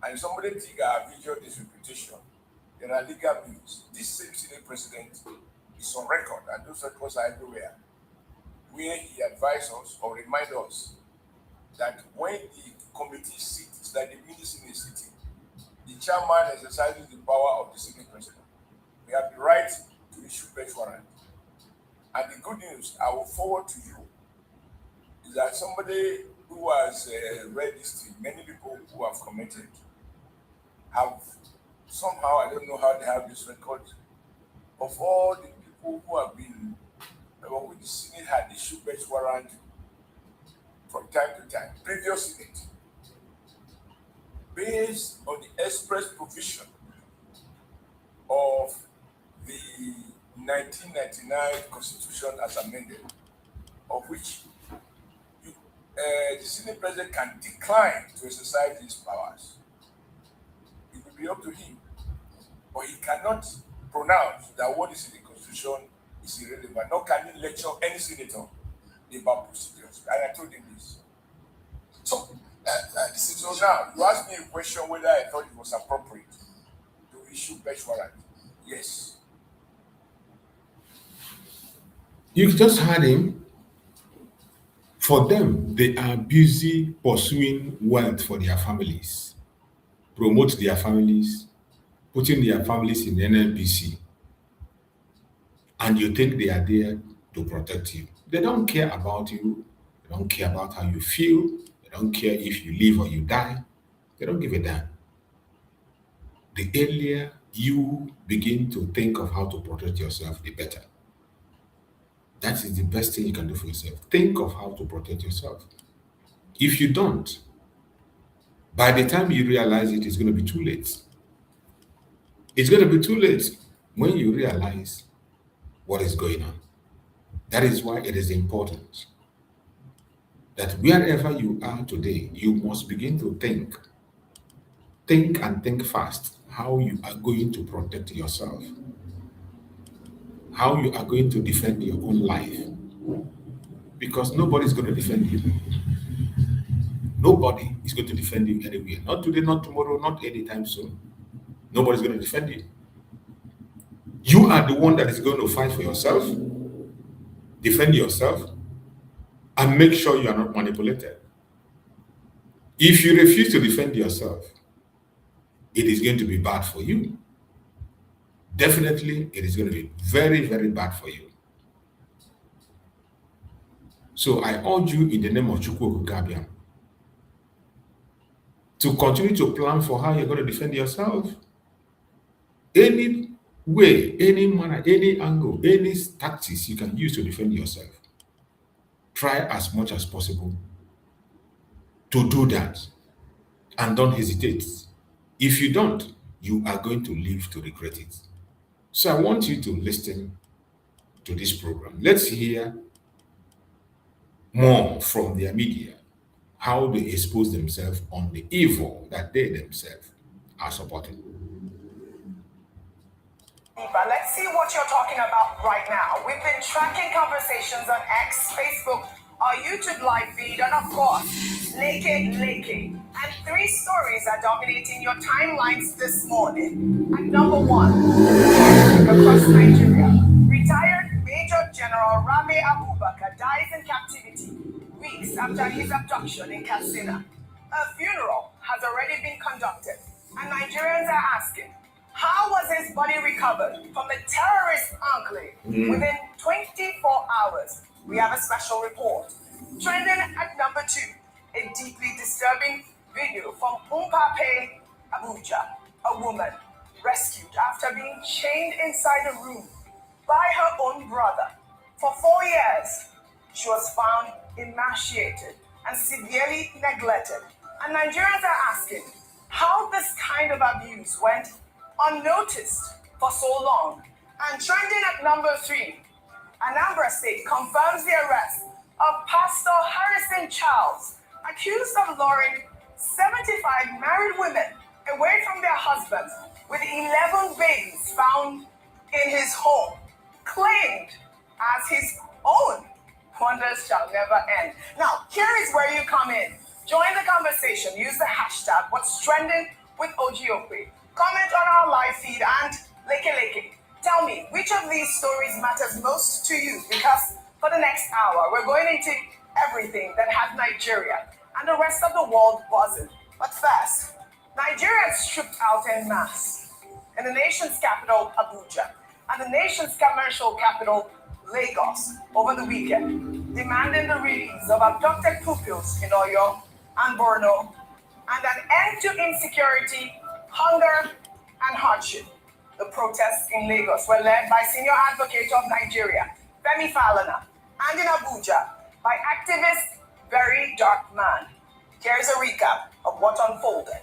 And if somebody think I have injured this reputation, there are legal means. This same Senate president is on record, and those records are everywhere, where he advised us or remind us that when the committee sits, like the minister is sitting, the chairman exercises the power of the Senate president. We have the right to issue bench warrant. And the good news I will forward to you is that somebody who has read history, many people who have commented, have somehow, I don't know how they have this record, of all the people who have been, with the Senate had issued bench warrant from time to time, previous Senate, based on the express provision of the 1999 Constitution as amended, of which the Senate President can decline to exercise his powers. It will be up to him, but he cannot pronounce that what is in the Constitution is irrelevant, nor can he lecture any senator about procedures. And I told him this. So now, you asked me a question whether I thought it was appropriate to issue bench warrant. Yes. You just heard him. For them, they are busy pursuing wealth for their families, promote their families, putting their families in NNPC. And you think they are there to protect you. They don't care about you. They don't care about how you feel. They don't care if you live or you die. They don't give a damn. The earlier you begin to think of how to protect yourself, the better. That is the best thing you can do for yourself. Think of how to protect yourself. If you don't, by the time you realize it, it's going to be too late. It's going to be too late when you realize what is going on. That is why it is important that wherever you are today, you must begin to think. Think and think fast how you are going to protect yourself, how you are going to defend your own life. Because nobody is going to defend you. Nobody is going to defend you anywhere. Not today, not tomorrow, not anytime soon. Nobody's going to defend you. You are the one that is going to fight for yourself, defend yourself, and make sure you are not manipulated. If you refuse to defend yourself, it is going to be bad for you. Definitely, it is going to be very, very bad for you. So I urge you in the name of Chukwu Gabiam to continue to plan for how you're going to defend yourself. Any way, any manner, any angle, any tactics you can use to defend yourself. Try as much as possible to do that, and don't hesitate. If you don't, you are going to live to regret it. So I want you to listen to this program. Let's hear more from their media, how they expose themselves on the evil that they themselves are supporting. Let's see what you're talking about right now. We've been tracking conversations on X, Facebook, our YouTube live feed, and of course, Leke. And 3 stories are dominating your timelines this morning. And number 1, across Nigeria, retired Major General Rabi Abubakar dies in captivity weeks after his abduction in Katsina. A funeral has already been conducted, and Nigerians are asking, how was his body recovered from the terrorist enclave within 24 hours? We have a special report. Trending at number 2, a deeply disturbing video from Umpape, Abuja. A woman rescued after being chained inside a room by her own brother. For 4 years, she was found emaciated and severely neglected. And Nigerians are asking how this kind of abuse went unnoticed for so long, And trending at number 3, Anambra State confirms the arrest of Pastor Harrison Charles, accused of luring 75 married women away from their husbands with 11 babies found in his home, claimed as his own. Wonders shall never end. Now, here is where you come in. Join the conversation. Use the hashtag What's Trending with OGOP. Comment on our live feed and Leke. Tell me, which of these stories matters most to you? Because for the next hour, we're going into everything that has Nigeria and the rest of the world buzzing. But first, Nigerians stripped out en masse in the nation's capital, Abuja, and the nation's commercial capital, Lagos, over the weekend, demanding the release of abducted pupils in Oyo and Borno, and an end to insecurity, hunger, and hardship. The protests in Lagos were led by Senior Advocate of Nigeria, Femi Falana, and in Abuja by activist Very Dark Man. Here's a recap of what unfolded.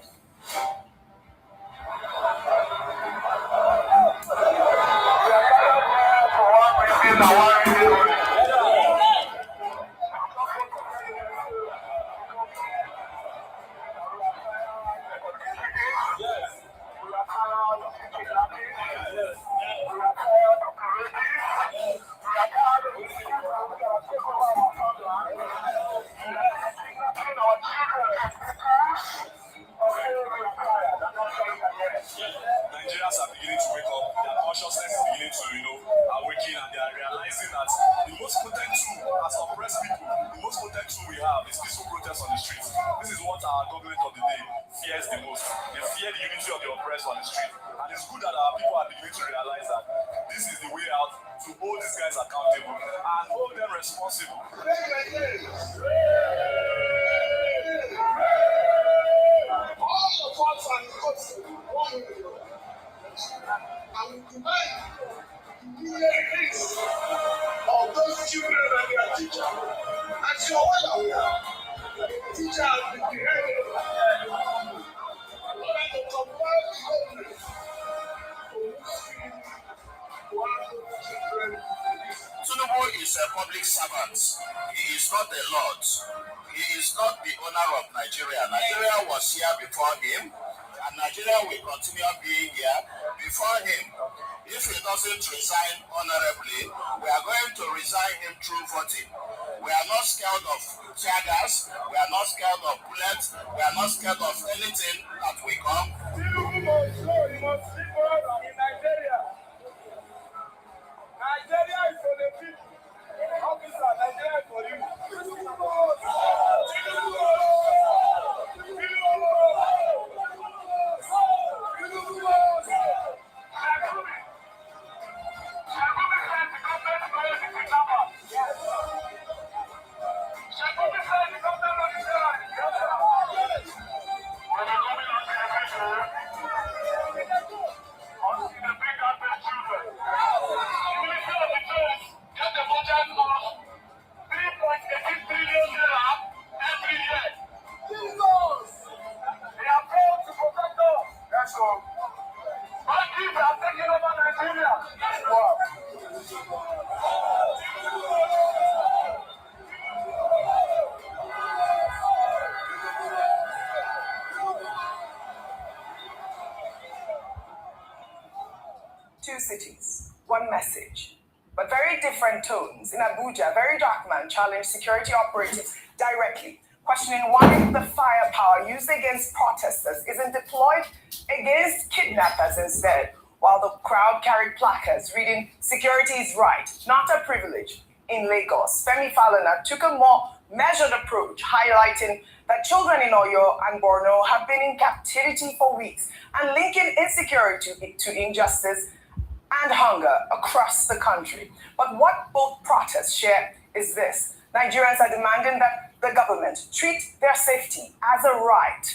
Nigerians are beginning to wake up, their consciousness is beginning to, awaken, and they are realizing that the most potent tool as oppressed people, the most potent tool we have is peaceful protest on the streets. This is what our government of the day fears the most. They fear the unity of the oppressed on the street. And it's good that our people are beginning to realize that this is the way out to hold these guys accountable and hold them responsible. All of us are not one way. And tonight, we are kids of those children and their teacher. As you're well aware, teacher has been beheaded. In order to compel the government to Muslim to have those children. Tinubu is a public servant. He is not a lord. He is not the owner of Nigeria. Nigeria was here before him, and Nigeria will continue being here before him. If he doesn't resign honorably, we are going to resign him through voting. We are not scared of tear gas. We are not scared of bullets. We are not scared of anything that will come. Tinubu must show, he must speak out in Nigeria. Nigeria is for the people. Officer, Nigeria is for you. Two cities, one message, but very different tones. In Abuja, Very Dark Man challenged security operatives directly, questioning why the firepower used against protesters isn't deployed against kidnappers instead, while the crowd carried placards reading, "Security is right, not a privilege." In Lagos, Femi Falana took a more measured approach, highlighting that children in Oyo and Borno have been in captivity for weeks and linking insecurity to injustice and hunger across the country. But what both protests share is this: Nigerians are demanding that the government treat their safety as a right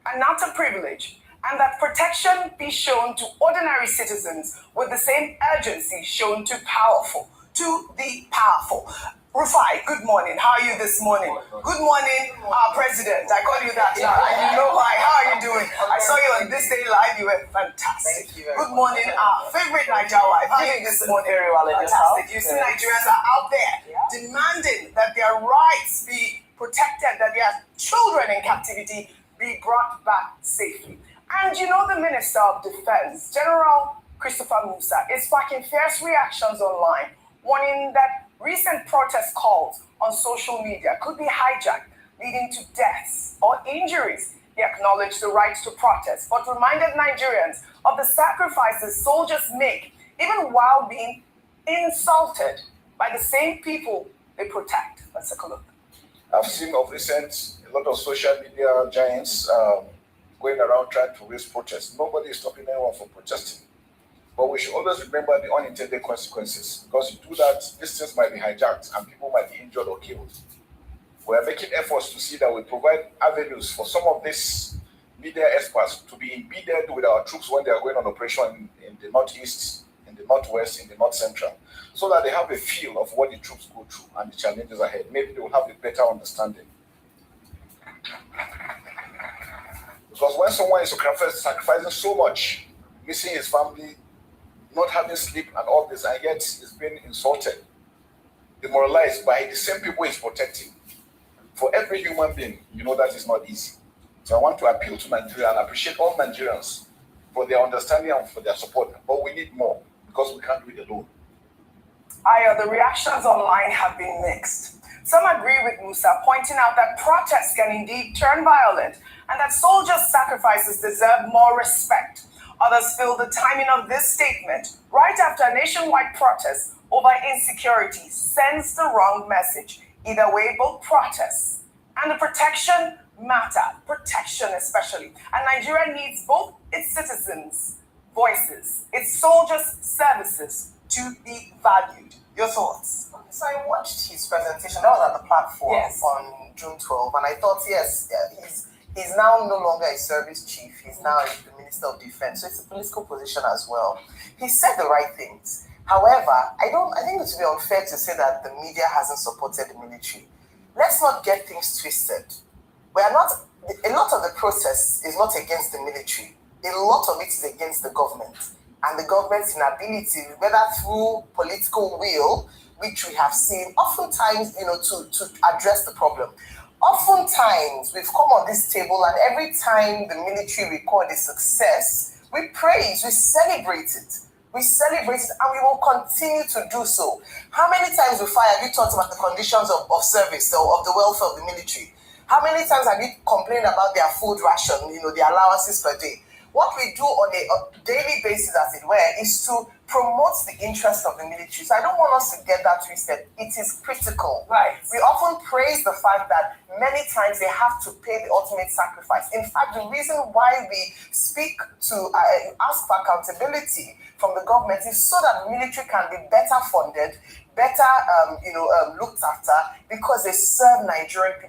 and not a privilege, and that protection be shown to ordinary citizens with the same urgency shown to powerful to the powerful. Rufai, good morning. How are you this morning? Good morning, President. I call you that now. And you know why. How are you doing? I saw you on This Day Live. You were fantastic. Thank you very Good morning, our favorite Niger wife. How are you this morning? Very well. Fantastic. You see, Nigerians are out there demanding that their rights be protected, that their children in captivity be brought back safely. And you know, the Minister of Defense, General Christopher Musa, is sparking fierce reactions online, warning that recent protest calls on social media could be hijacked, leading to deaths or injuries. He acknowledged the right to protest, but reminded Nigerians of the sacrifices soldiers make, even while being insulted by the same people they protect. Let's take a look. I've seen of recent a lot of social media giants going around trying to raise protests. Nobody is stopping anyone from protesting. But we should always remember the unintended consequences, because you do that, these things might be hijacked and people might be injured or killed. We are making efforts to see that we provide avenues for some of these media experts to be embedded with our troops when they are going on operation in the northeast, in the northwest, in the north central, so that they have a feel of what the troops go through and the challenges ahead. Maybe they will have a better understanding. Because when someone is sacrificing so much, missing his family, not having sleep and all this, and yet is being insulted, demoralized by the same people he's protecting. For every human being, you know that is not easy. So I want to appeal to Nigeria and appreciate all Nigerians for their understanding and for their support. But we need more, because we can't do it alone. The reactions online have been mixed. Some agree with Musa, pointing out that protests can indeed turn violent and that soldiers' sacrifices deserve more respect. Others feel the timing of this statement, right after a nationwide protest over insecurity, sends the wrong message. Either way, both protests and the protection matter, protection especially. And Nigeria needs both its citizens' voices, its soldiers' services to be valued. Your thoughts? So I watched his presentation. That was at the platform on June 12, and I thought, he's now no longer a service chief. He's now the Minister of Defense. So it's a political position as well. He said the right things. However, I think it would be unfair to say that the media hasn't supported the military. Let's not get things twisted. A lot of the protest is not against the military. A lot of it is against the government and the government's inability, whether through political will, which we have seen oftentimes, to address the problem. Oftentimes, we've come on this table, and every time the military record a success, we praise, we celebrate it. We celebrate it, and we will continue to do so. How many times, Rufai, have you talked about the conditions of service or of the welfare of the military? How many times have you complained about their food ration, their allowances per day? What we do on a daily basis, as it were, is to promote the interest of the military. So I don't want us to get that twisted. It is critical. Right. We often praise the fact that many times they have to pay the ultimate sacrifice. In fact, the reason why we speak to ask for accountability from the government is so that the military can be better funded, better looked after, because they serve the Nigerian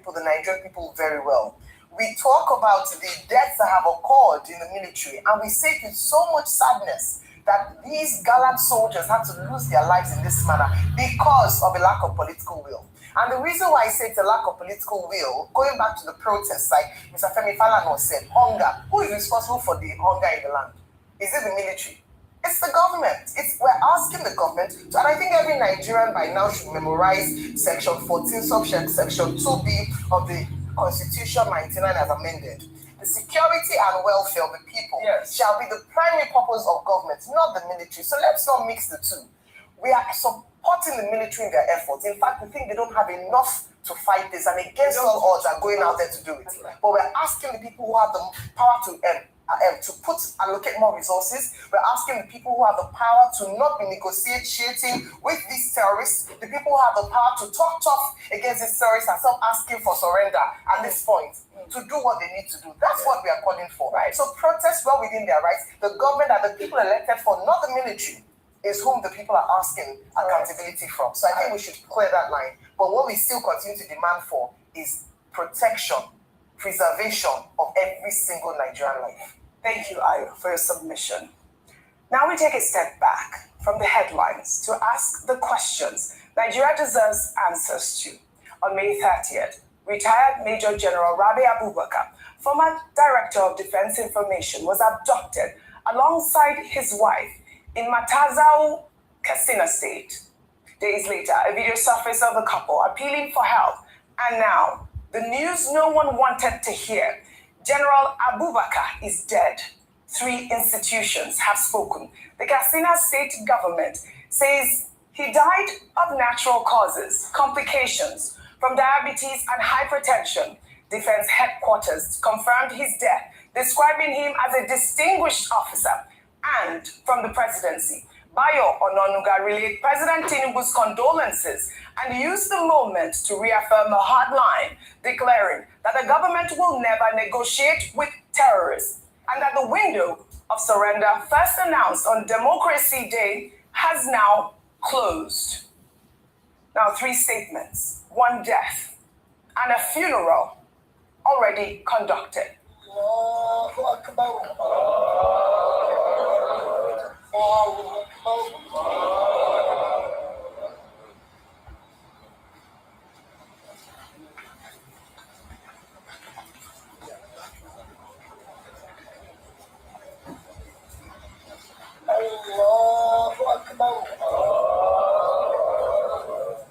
people very well. We talk about the deaths that have occurred in the military, and we say it with so much sadness that these gallant soldiers had to lose their lives in this manner because of a lack of political will. And the reason why I say it's a lack of political will, going back to the protests, like Mr. Femi Falana said, hunger. Who is responsible for the hunger in the land? Is it the military? It's the government. We're asking the government, and I think every Nigerian by now should memorize Section 14, Section 2B of the Constitution 99 as amended. The security and welfare of the people shall be the primary purpose of government, not the military. So let's not mix the two. We are supporting the military in their efforts. In fact, we think they don't have enough to fight this, and against all odds are going out there to do it. But we're asking the people who have the power to allocate more resources. We're asking the people who have the power to not be negotiating with these terrorists, the people who have the power to talk tough against these terrorists and stop asking for surrender at this point, to do what they need to do. That's what we are calling for. Right. So protest well within their rights. The government that the people elected for, not the military, is whom the people are asking accountability from. So I think we should clear that line. But what we still continue to demand for is protection, preservation of every single Nigerian life. Thank you, Ayo, for your submission. Now we take a step back from the headlines to ask the questions Nigeria deserves answers to. On May 30th, retired Major General Rabi Abubakar, former Director of Defense Information, was abducted alongside his wife in Matazau, Katsina State. Days later, a video surfaced of the couple appealing for help. And now, the news no one wanted to hear. General Abubakar is dead. 3 institutions have spoken. The Katsina State government says he died of natural causes, complications from diabetes and hypertension. Defense headquarters confirmed his death, describing him as a distinguished officer. And from the presidency, Bayo Ononuga relayed President Tinubu's condolences and used the moment to reaffirm a hard line, declaring that the government will never negotiate with terrorists and that the window of surrender first announced on Democracy Day has now closed. Now 3 statements, 1 death, and a funeral already conducted.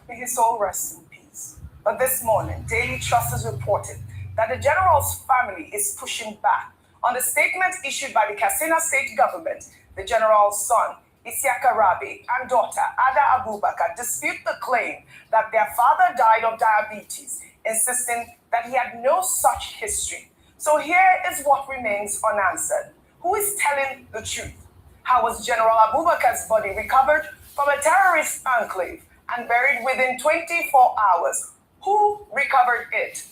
May his soul rest in peace. But this morning, Daily Trust has reported that the general's family is pushing back on the statement issued by the Katsina State government. The general's son, Isiaka Rabi, and daughter, Ada Abubakar, dispute the claim that their father died of diabetes, insisting that he had no such history. So here is what remains unanswered. Who is telling the truth? How was General Abubakar's body recovered from a terrorist enclave and buried within 24 hours? Who recovered it?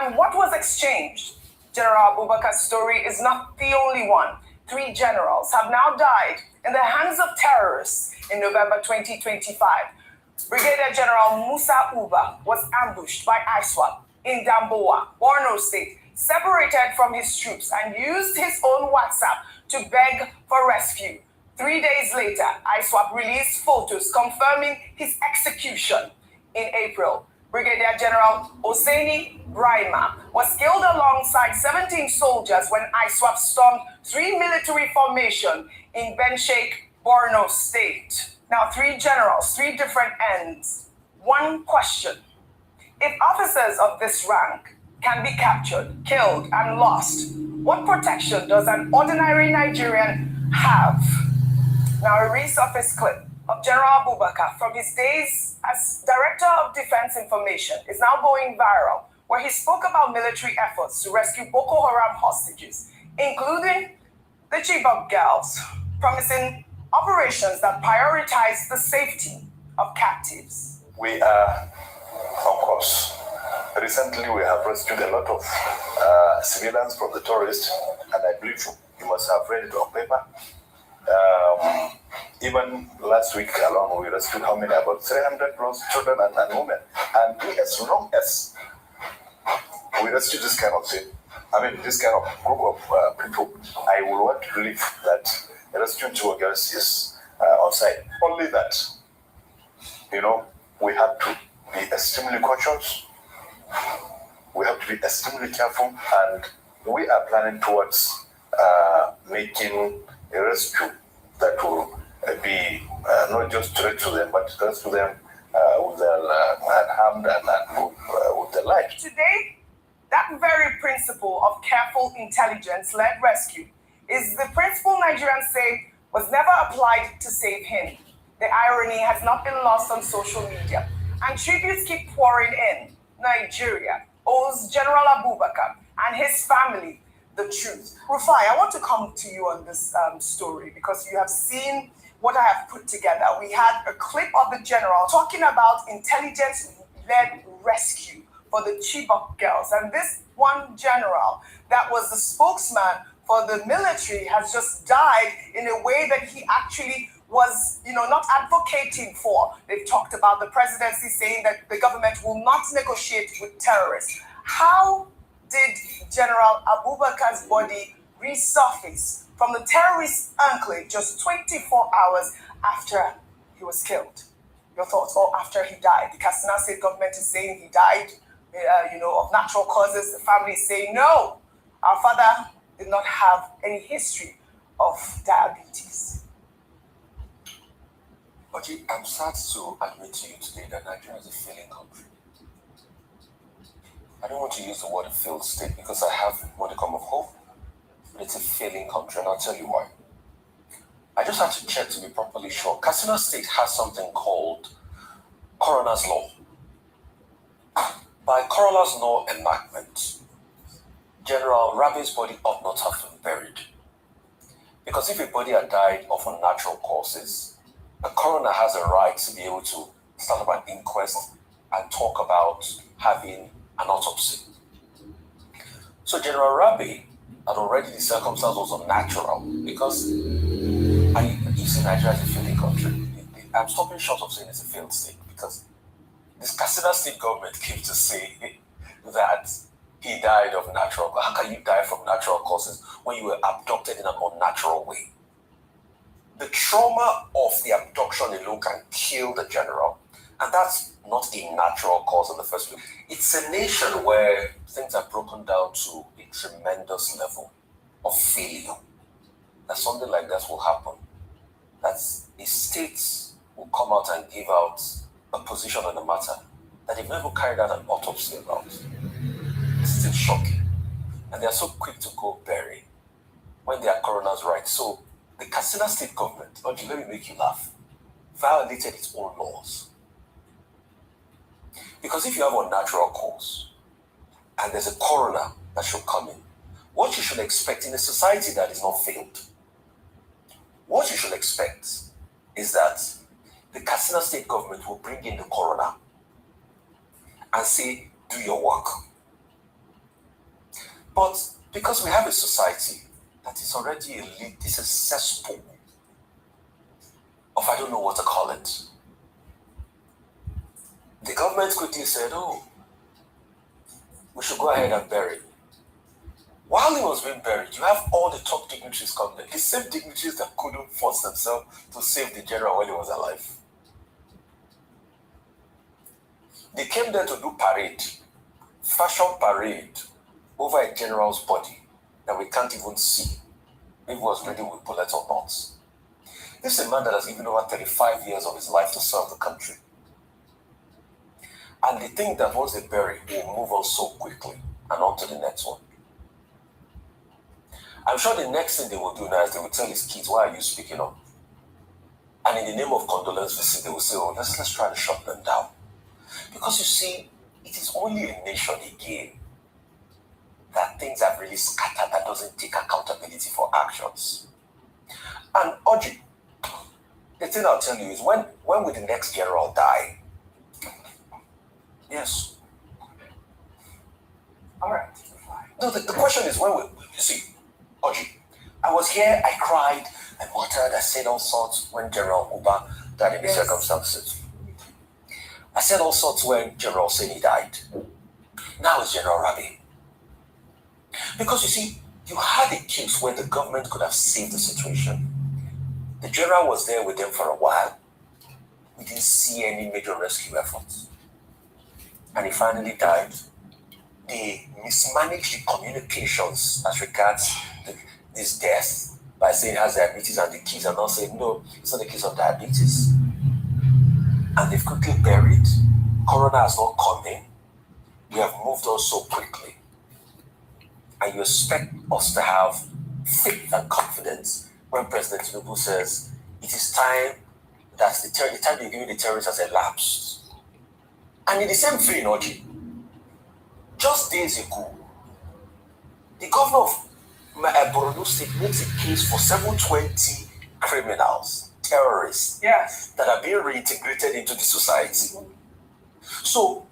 And what was exchanged? General Abubakar's story is not the only one. 3 generals have now died in the hands of terrorists in November 2025. Brigadier General Musa Uba was ambushed by ISWAP in Damboa, Borno State, separated from his troops and used his own WhatsApp to beg for rescue. 3 days later, ISWAP released photos confirming his execution. In April, Brigadier General Hosseini Brahima was killed alongside 17 soldiers when ISWAP stormed 3 military formations in Benshek, Borno State. Now 3 generals, 3 different ends. 1 question. If officers of this rank can be captured, killed, and lost, what protection does an ordinary Nigerian have? Now a resurfaced clip of General Abubakar from his days as Director of Defense Information is now going viral, where he spoke about military efforts to rescue Boko Haram hostages, including the Chibok girls, promising operations that prioritize the safety of captives. We are on course. Recently, we have rescued a lot of civilians from the terrorists, and I believe you must have read it on paper. Even last week alone, we rescued how many? About 300 plus children and women. And as long as we rescue this kind of thing, this kind of group of people, I will want to believe that rescuing Chibok girls is on site. Only that, we have to be extremely cautious. We have to be extremely careful, and we are planning towards making a rescue that will be not just threat to them, but rescue them with their unharmed and with their life. Today, that very principle of careful intelligence-led rescue is the principle Nigerians say was never applied to save him. The irony has not been lost on social media, and tributes keep pouring in. Nigeria owes General Abubakar and his family the truth. Rufai, I want to come to you on this story because you have seen what I have put together. We had a clip of the general talking about intelligence-led rescue for the Chibok girls. And this one general that was the spokesman for the military has just died in a way that he actually was, not advocating for. They've talked about the presidency saying that the government will not negotiate with terrorists. How did General Abubakar's body resurfaced from the terrorist enclave just 24 hours after he was killed. Your thoughts? Or after he died? The Katsina State government is saying he died, of natural causes. The family is saying, no, our father did not have any history of diabetes. Okay, I'm sad to admit to you today that Nigeria is a failing country. I don't want to use the word a failed state because I have modicum of hope, but it's a failing country, and I'll tell you why. I just had to check to be properly sure. Katsina State has something called Coroner's Law. By Coroner's Law enactment, General Rabi's body ought not have been buried. Because if a body had died of unnatural causes, the coroner has a right to be able to start up an inquest and talk about having an autopsy. So General Rabi had already, the circumstance was unnatural because you see Nigeria is a failing country. I'm stopping short of saying it's a failed state because this Katsina State government came to say that he died of natural causes. How can you die from natural causes when you were abducted in an unnatural way? The trauma of the abduction alone can kill the general, and that's not a natural cause in the first place. It's a nation where things are broken down to a tremendous level of failure. That something like that will happen. That a state will come out and give out a position on the matter that they've never carried out an autopsy about. It's still shocking. And they're so quick to go bury when they are coroner's right. So the Katsina State government, let me make you laugh, violated its own laws. Because if you have a natural cause and there's a coroner that should come in, what you should expect in a society that is not failed, what you should expect is that the Katsina State government will bring in the coroner and say, do your work. But because we have a society that is already it's a cesspool of I don't know what to call it, the government quickly said, oh, we should go ahead and bury him. While he was being buried, you have all the top dignitaries come there. The same dignitaries that couldn't force themselves to save the general when he was alive. They came there to do parade, fashion parade, over a general's body that we can't even see if he was ready with bullets or not. This is a man that has given over 35 years of his life to serve the country. And they think that once they bury, he will move on so quickly and on to the next one. I'm sure the next thing they will do now is they will tell his kids, why are you speaking up? And in the name of condolence visit, they will say, oh, let's try to shut them down. Because you see, it is only a nation again that things have really scattered that doesn't take accountability for actions. And Oji, the thing I'll tell you is when will the next general die? Yes. All right. No, the question is when will, you see, Oji, I was here, I cried, I muttered, I said all sorts when General Uba died in these circumstances. I said all sorts when General Seni died. Now it's General Rabi. Because you see, you had a case where the government could have saved the situation. The general was there with them for a while. We didn't see any major rescue efforts. And he finally died. They mismanaged the communications as regards this death by saying he has diabetes and the kids are not saying, no, it's not a case of diabetes. And they've quickly buried. Coroner has not come in. We have moved on so quickly. And you expect us to have faith and confidence when President Tinubu says it is time that the time you're giving the terrorists has elapsed. And in the same vein, Oji, just days ago, the governor of Borno State makes a case for 720 criminals, terrorists, that are being reintegrated into the society. So,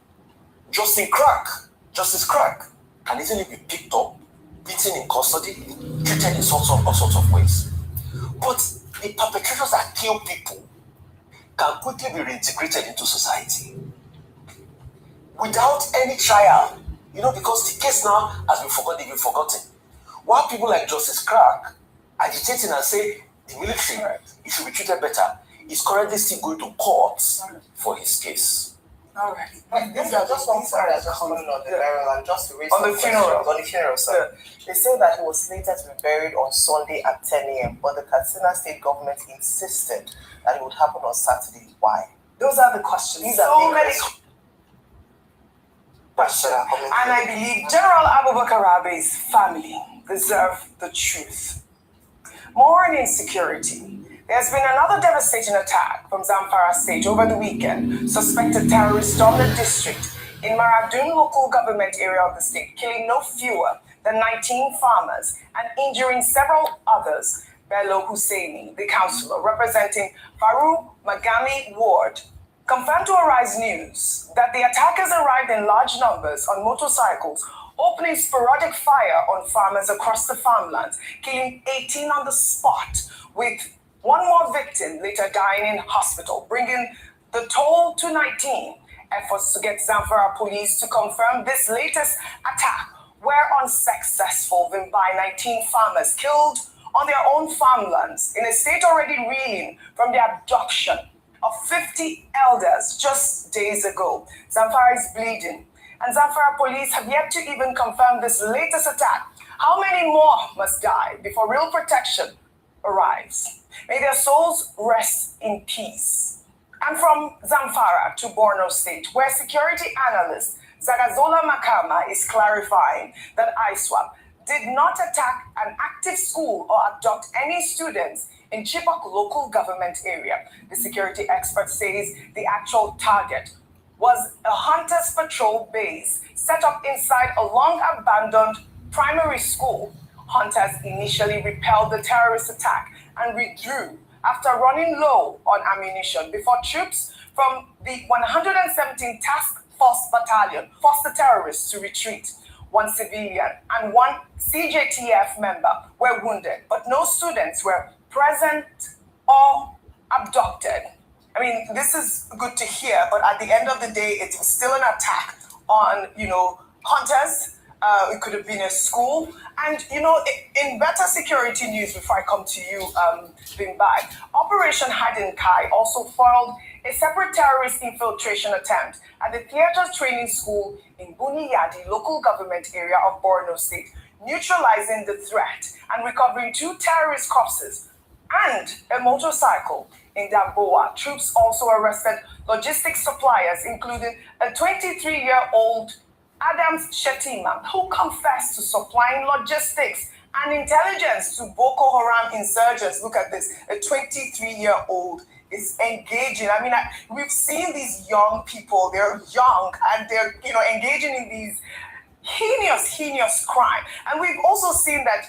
Justice Crack can easily be picked up, beaten in custody, treated in all sorts of ways. But the perpetrators that kill people can quickly be reintegrated into society without any trial. You know, because the case now has been forgotten. While people like Justice Clark agitating and say the military it should be treated better, is currently still going to court for his case. All right. These are just one story that's just coming on the burial and just to raise on the funeral, sir. They say that he was later to be buried on Sunday at 10 a.m., but the Katsina state government insisted that it would happen on Saturday. Why? Those are the questions. These are so many questions. And I believe General Abubakar Rabe's family deserve the truth. More on insecurity. There's been another devastating attack from Zamfara State over the weekend. Suspected terrorists stormed the district in Maradun local government area of the state, killing no fewer than 19 farmers and injuring several others. Bello Husseini, the councillor representing Faru Magami Ward, confirmed to Arise News that the attackers arrived in large numbers on motorcycles, opening sporadic fire on farmers across the farmlands, killing 18 on the spot, with one more victim later dying in hospital, bringing the toll to 19. Efforts to get Zamfara police to confirm this latest attack were unsuccessful, by 19 farmers killed on their own farmlands in a state already reeling from the abduction of 50 elders just days ago. Zamfara is bleeding, and Zamfara police have yet to even confirm this latest attack. How many more must die before real protection arrives? May their souls rest in peace. And from Zamfara to Borno State, where security analyst Zagazola Makama is clarifying that ISWAP did not attack an active school or abduct any students in Chibok local government area. The security expert says the actual target was a Hunters Patrol base set up inside a long-abandoned primary school. Hunters initially repelled the terrorist attack and withdrew after running low on ammunition before troops from the 117th Task Force Battalion forced the terrorists to retreat. One civilian and one CJTF member were wounded, but no students were present or abducted. I mean, this is good to hear, but at the end of the day, it's still an attack on, hunters. It could have been a school. And, in better security news, before I come to you, Bimbai, Operation Hidden Kai also foiled a separate terrorist infiltration attempt at the Theatre Training School in Buniyadi, local government area of Borno State, neutralizing the threat and recovering 2 terrorist corpses and a motorcycle in Damboa. Troops also arrested logistics suppliers, including a 23-year-old Adams Shetima, who confessed to supplying logistics and intelligence to Boko Haram insurgents. Look at this, a 23-year-old is engaging. I mean, we've seen these young people, they're young and they're, engaging in these heinous crime. And we've also seen that,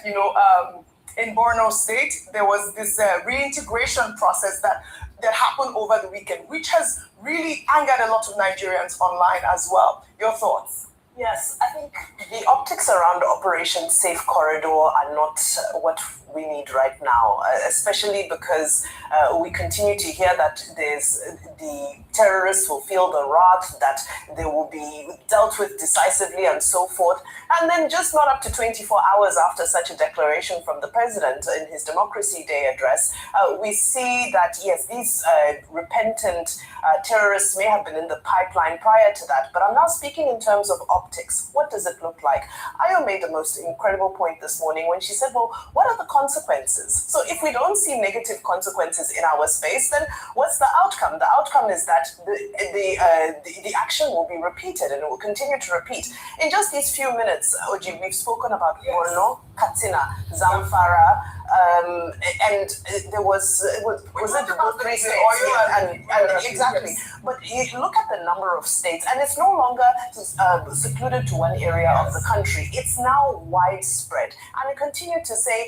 in Borno State, there was this reintegration process that happened over the weekend, which has really angered a lot of Nigerians online as well. Your thoughts? Yes, I think the optics around Operation Safe Corridor are not what we need right now, especially because we continue to hear that the terrorists will feel the wrath, that they will be dealt with decisively and so forth. And then just not up to 24 hours after such a declaration from the president in his Democracy Day address, we see that, yes, these repentant terrorists may have been in the pipeline prior to that. But I'm now speaking in terms of optics. What does it look like? Ayo made the most incredible point this morning when she said, well, what are the consequences? So if we don't see negative consequences in our space, then what's the outcome? The outcome is that the action will be repeated and it will continue to repeat. In just these few minutes, Oji, we've spoken about Borno, Katsina, Zamfara, and there was it the 3 states? And exactly. But you look at the number of states, and it's no longer secluded to one area of the country. It's now widespread. And I continue to say,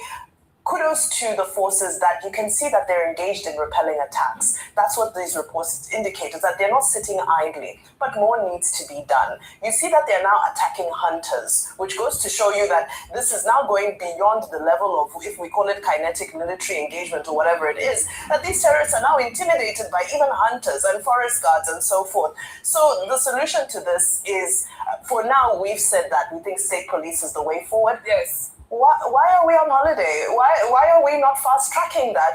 kudos to the forces that you can see that they're engaged in repelling attacks. That's what these reports indicate, is that they're not sitting idly, but more needs to be done. You see that they're now attacking hunters, which goes to show you that this is now going beyond the level of, if we call it kinetic military engagement or whatever it is, that these terrorists are now intimidated by even hunters and forest guards and so forth. So the solution to this is, for now, we've said that we think state police is the way forward. Yes. Why are we on holiday? Why are we not fast tracking that?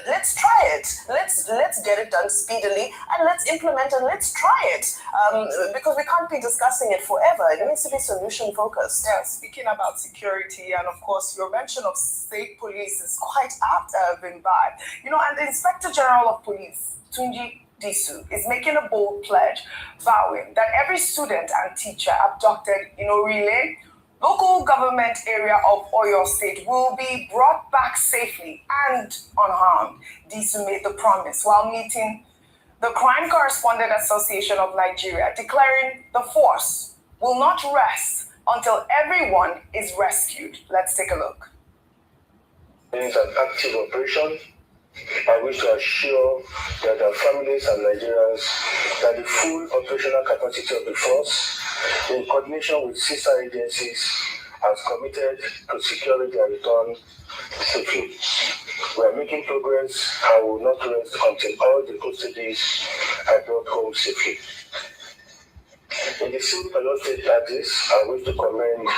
Let's try it. Let's get it done speedily and let's implement and let's try it. Because we can't be discussing it forever. It needs to be solution focused. Yeah, speaking about security, and of course your mention of state police is quite apt, Irvin Bad. You know, and the Inspector General of Police, Tunji Disu, is making a bold pledge, vowing that every student and teacher abducted in Orile, local government area of Oyo State, will be brought back safely and unharmed. Disu made the promise while meeting the Crime Correspondent Association of Nigeria, declaring the force will not rest until everyone is rescued. Let's take a look. It's an active operation. I wish to assure that our families and Nigerians that the full operational capacity of the force, in coordination with sister agencies, has committed to securing their return safely. We are making progress and will not rest until all the hostages are brought home safely. In the same allotted address, I wish to commend.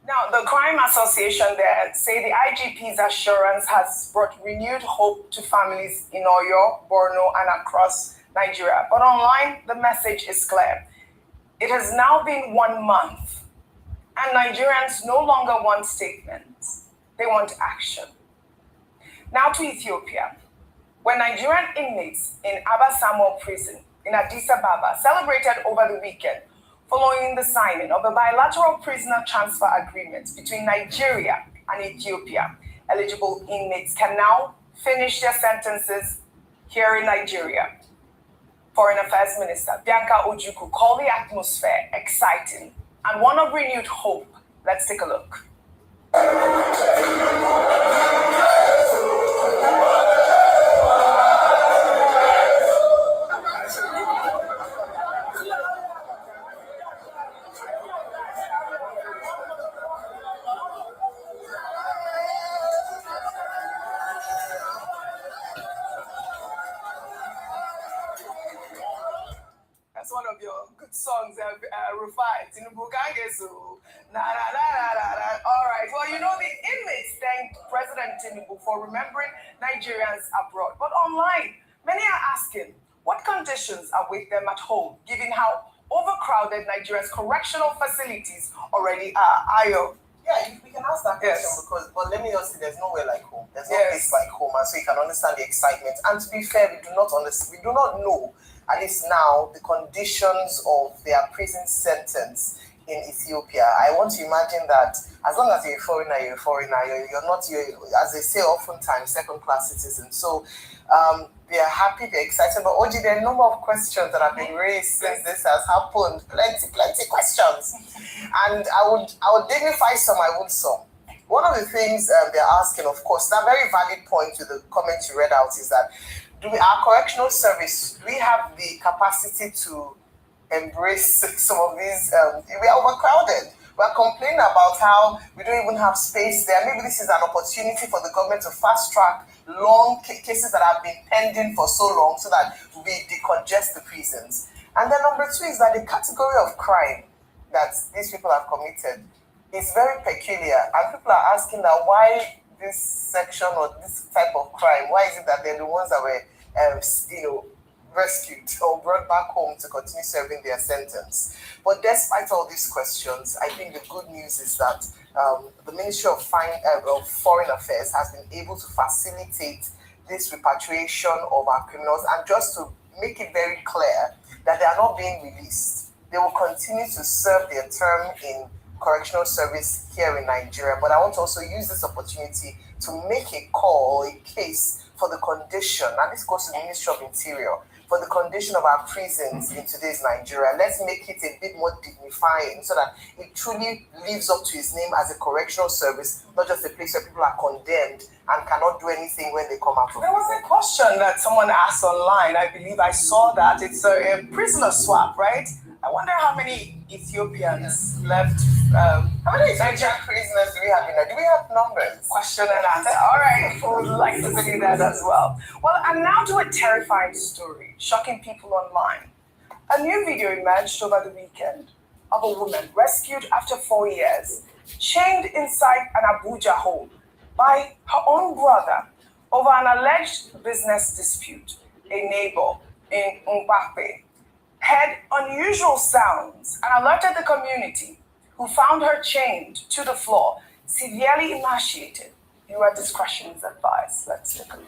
Now, the Crime Association there say the IGP's assurance has brought renewed hope to families in Oyo, Borno, and across Nigeria. But online, the message is clear. It has now been 1 month, and Nigerians no longer want statements. They want action. Now to Ethiopia, where Nigerian inmates in Abasamu prison in Addis Ababa celebrated over the weekend following the signing of a bilateral prisoner transfer agreement between Nigeria and Ethiopia. Eligible inmates can now finish their sentences here in Nigeria. Foreign Affairs Minister Bianca Ojukwu called the atmosphere exciting and one of renewed hope. Let's take a look. That's one of your good songs, Rufai. All right. Well, you know, the inmates thanked President Tinubu for remembering Nigerians abroad. But online, many are asking, what conditions await them at home, given how overcrowded Nigeria's correctional facilities already are? Ayo. Yeah, we can ask that question because, but let me just say, there's nowhere like home. There's no place like home, and so you can understand the excitement. And to be fair, we do not know, at least now, the conditions of their prison sentence in Ethiopia. I want to imagine that as long as you're a foreigner, you're not, as they say oftentimes, second-class citizen. So they are happy, they're excited. But Oji, there are a number of questions that have been raised since this has happened. Plenty questions. And I would dignify some, I would some. One of the things they're asking, of course, that very valid point to the comment you read out is that our correctional service, do we have the capacity to embrace some of these? We are overcrowded. We're complaining about how we don't even have space there. Maybe this is an opportunity for the government to fast track long cases that have been pending for so long so that we decongest the prisons. And then number two is that the category of crime that these people have committed is very peculiar. And people are asking that why this section or this type of crime, why is it that they're the ones that were rescued or brought back home to continue serving their sentence? But despite all these questions, I think the good news is that the Ministry of Foreign Affairs has been able to facilitate this repatriation of our criminals, and just to make it very clear that they are not being released. They will continue to serve their term in correctional service here in Nigeria. But I want to also use this opportunity to make a call, a case for the condition, and this goes to the Ministry of Interior, for the condition of our prisons in today's Nigeria. Let's make it a bit more dignifying so that it truly lives up to its name as a correctional service, not just a place where people are condemned and cannot do anything when they come out of There was a question that someone asked online. I believe I saw that. It's a prisoner swap, right? I wonder how many Ethiopians left. How many Nigerian prisoners do we have in there? Do we have numbers? Question and answer. All right, we would like to see that as well. Well, and now to a terrifying story, shocking people online. A new video emerged over the weekend of a woman rescued after 4 years chained inside an Abuja home by her own brother over an alleged business dispute. A neighbor in Mbappe heard unusual sounds and alerted the community, who found her chained to the floor, severely emaciated. Your discretion is advised. Let's take a look.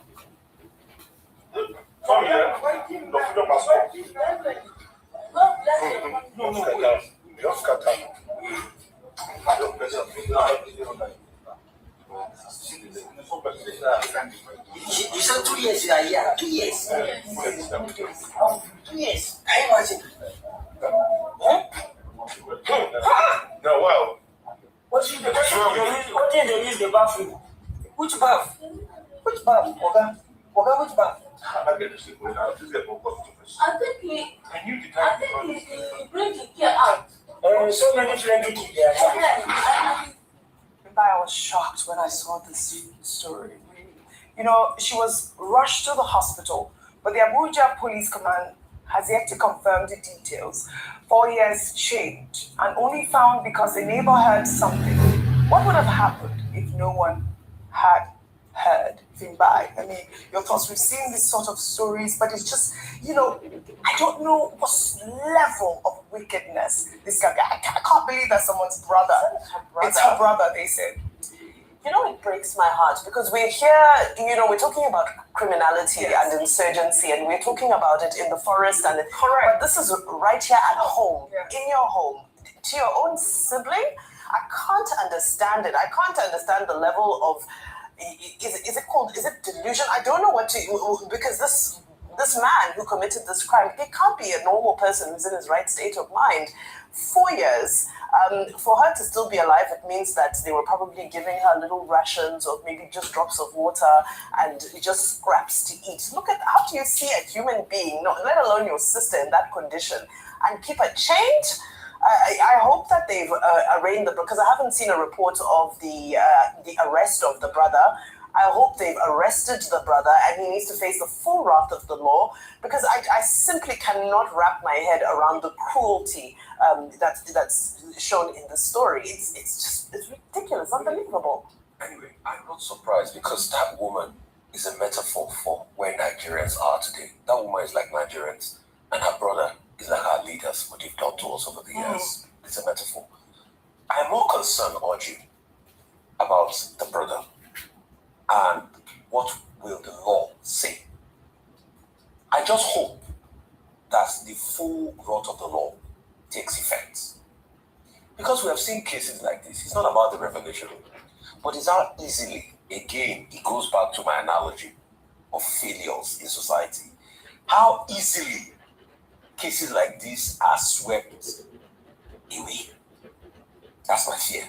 You said 2 years you are here. 2 years. 2 years. I imagine. No, wow. What in the use the bathroom? Which bath? Which bath? Oga, which bath? I think he bring the key out. So many plenty kids there. I was shocked when I saw this story. You know, she was rushed to the hospital, but the Abuja Police Command has yet to confirm the details. 4 years chained and only found because a neighbor heard something. What would have happened if no one had heard Finbai? I mean, your thoughts, we've seen this sort of stories, but it's just, you know, I don't know what level of wickedness this guy. I can't believe that's someone's brother. It's her brother, they said. You know, it breaks my heart because we're here, you know, we're talking about criminality and insurgency, and we're talking about it in the forest. And but this is right here at home, in your home, to your own sibling. I can't understand it. I can't understand the level of, is it delusion? I don't know what to, because this man who committed this crime, he can't be a normal person who's in his right state of mind. 4 years. For her to still be alive, it means that they were probably giving her little rations or maybe just drops of water and just scraps to eat. Look at, how do you see a human being, let alone your sister, in that condition, and keep her chained? I hope that they've arraigned because I haven't seen a report of the arrest of the brother. I hope they've arrested the brother and he needs to face the full wrath of the law, because I simply cannot wrap my head around the cruelty that's shown in the story. It's ridiculous, unbelievable. Anyway, I'm not surprised because that woman is a metaphor for where Nigerians are today. That woman is like Nigerians, and her brother is like our leaders, what they've done to us over the years. It's a metaphor. I'm more concerned, Audrey, about the brother and what will the law say. I just hope that the full wrath of the law takes effect. Because we have seen cases like this. It's not about the revelation, but it's how easily, again, it goes back to my analogy of failures in society. How easily cases like this are swept away. That's my fear.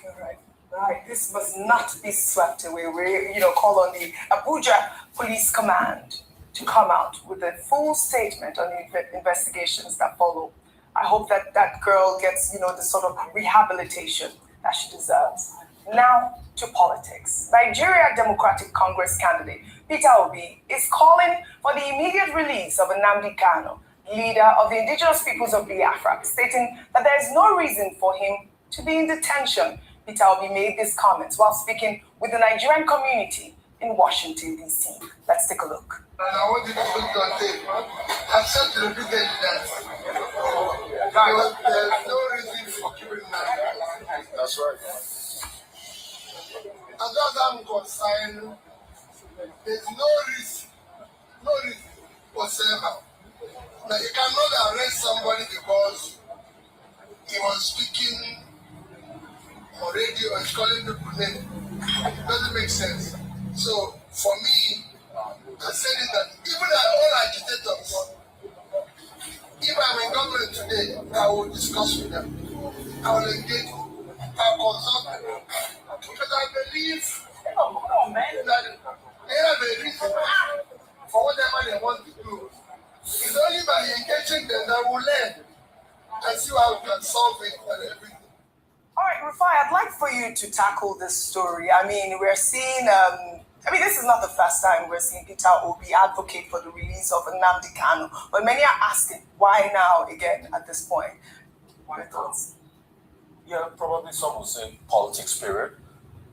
Right, this must not be swept away. We, call on the Abuja Police Command to come out with a full statement on the investigations that follow. I hope that that girl gets, the sort of rehabilitation that she deserves. Now to politics. Nigeria Democratic Congress candidate Peter Obi is calling for the immediate release of Nnamdi Kanu, leader of the indigenous peoples of Biafra, stating that there is no reason for him to be in detention. Peter Obi made these comments while speaking with the Nigerian community in Washington, D.C. Let's take a look. And I want you to put on tape. I've said repeatedly that there's no reason for killing that. That's right. As far as I'm concerned, there's no reason whatsoever. Now, you cannot arrest somebody because he was speaking on radio and calling people names. It doesn't make sense. So, for me, I said it that even our own agitators, if I'm in government today, I will discuss with them. I will engage, I will consult them. Because I believe that they have a reason for whatever they want to do. It's only by engaging them that we'll learn and see how we can solve it and everything. All right, Rufai, I'd like for you to tackle this story. I mean, we're seeing, this is not the first time we're seeing Peter Obi advocate for the release of Nnamdi Kanu, but many are asking, why now again at this point? What are your thoughts? Yeah, probably some will say politics period,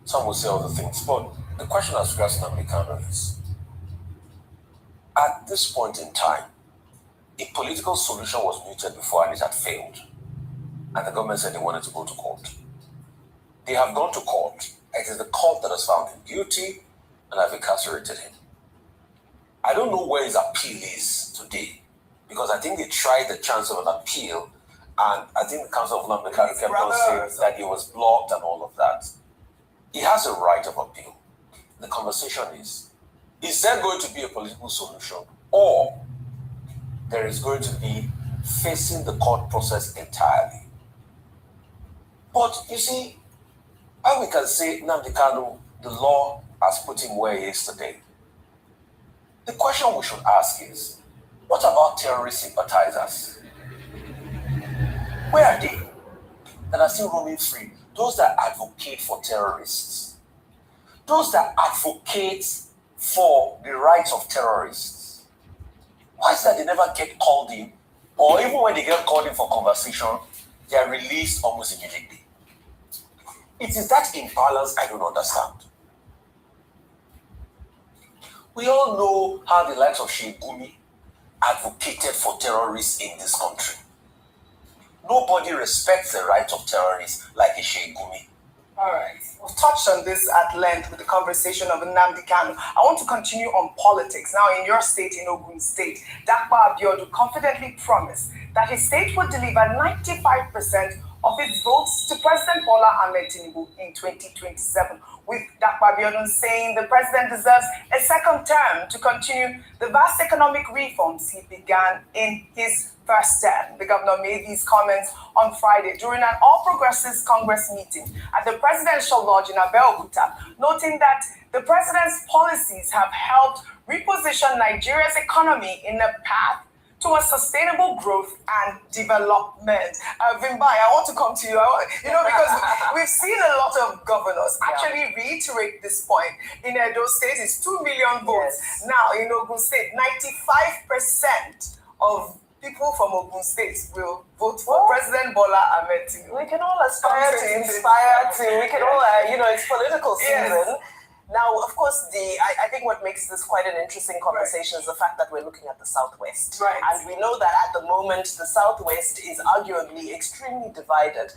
some will say other things. But the question as regards Nnamdi Kanu is, at this point in time, a political solution was mooted before and it had failed. And the government said they wanted to go to court. They have gone to court. It is the court that has found him guilty and have incarcerated him. I don't know where his appeal is today, because I think they tried the chance of an appeal, and I think the Council of Nnamdi Kanu kept on saying that he was blocked and all of that. He has a right of appeal. The conversation is there going to be a political solution, or there is going to be facing the court process entirely? But you see, how we can say Nnamdi Kanu, the law has put him where he is today. The question we should ask is, what about terrorist sympathizers? Where are they? That are still roaming free. Those that advocate for terrorists. Those that advocate for the rights of terrorists. Why is that they never get called in? Or even when they get called in for conversation, they are released almost immediately. It is that imbalance I don't understand. We all know how the likes of Sheikh Gumi advocated for terrorists in this country. Nobody respects the rights of terrorists like a Sheikh Gumi. All right. We've touched on this at length with the conversation of Nnamdi Kanu. I want to continue on politics. Now, in your state, in Ogun State, Dakpa Abiodun confidently promised that his state would deliver 95% of its votes to President Bola Ahmed Tinubu in 2027, with Dakpa Abiodun saying the president deserves a second term to continue the vast economic reforms he began in his first term. The governor made these comments on Friday during an All Progressives Congress meeting at the Presidential Lodge in Abeokuta, noting that the president's policies have helped reposition Nigeria's economy in a path towards sustainable growth and development. Vimbai, I want to come to you, because we've seen a lot of governors actually reiterate this point. In Edo State, it's 2 million votes. Yes. Now, in Ogun State, 95% of people from Ogun State will vote for President Bola Ahmed Tinubu. We can all aspire to inspire to. We can all, it's political season. Yes. Now, of course, I think what makes this quite an interesting conversation is the fact that we're looking at the Southwest. Right. And we know that at the moment, the Southwest is arguably extremely divided,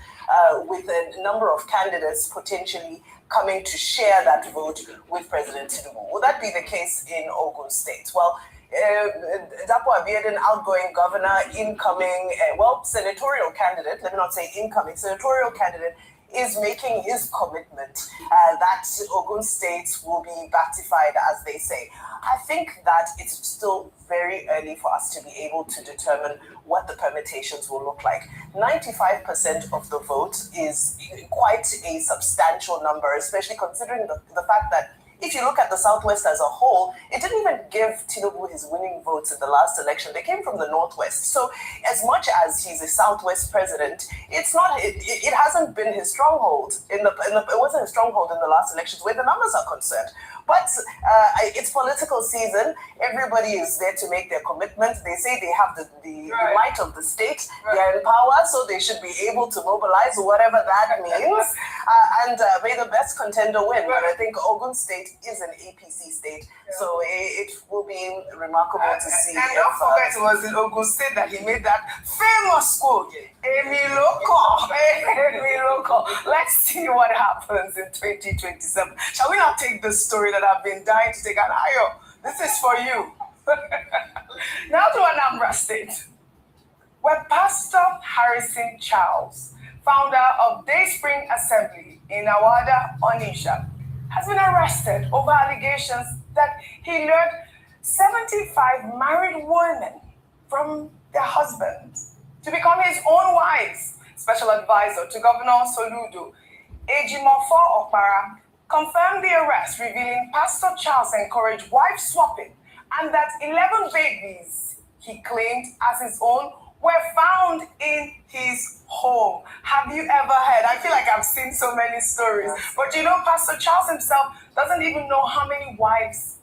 with a number of candidates potentially coming to share that vote with President Tinubu. Will that be the case in Ogun State? Well, Dapo Abiodun, outgoing governor, incoming, senatorial candidate, let me not say incoming, senatorial candidate, is making his commitment that Ogun State will be batified, as they say. I think that it's still very early for us to be able to determine what the permutations will look like. 95% of the vote is quite a substantial number, especially considering the fact that if you look at the Southwest as a whole, it didn't even give Tinubu his winning votes in the last election. They came from the Northwest. So as much as he's a Southwest president, it hasn't been his stronghold. It wasn't his stronghold in the last elections where the numbers are concerned. But it's political season. Everybody is there to make their commitment. They say they have the might of the state. Right. They are in power, so they should be able to mobilize whatever that means. And may the best contender win. But I think Ogun State is an APC state, so it will be remarkable to see. And don't forget, it was in Ogun State that he made that famous quote, Emi Loko. Let's see what happens in 2027. Shall we not take the story that I've been dying to take an eye on? This is for you. Now to Anambra State, where Pastor Harrison Charles, founder of Dayspring Assembly in Awada, Onitsha, has been arrested over allegations that he lured 75 married women from their husbands to become his own wives. Special advisor to Governor Soludo, Ejimofo Okpara, confirmed the arrest, revealing Pastor Charles encouraged wife swapping and that 11 babies he claimed as his own were found in his home. Have you ever heard? I feel like I've seen so many stories. But Pastor Charles himself doesn't even know how many wives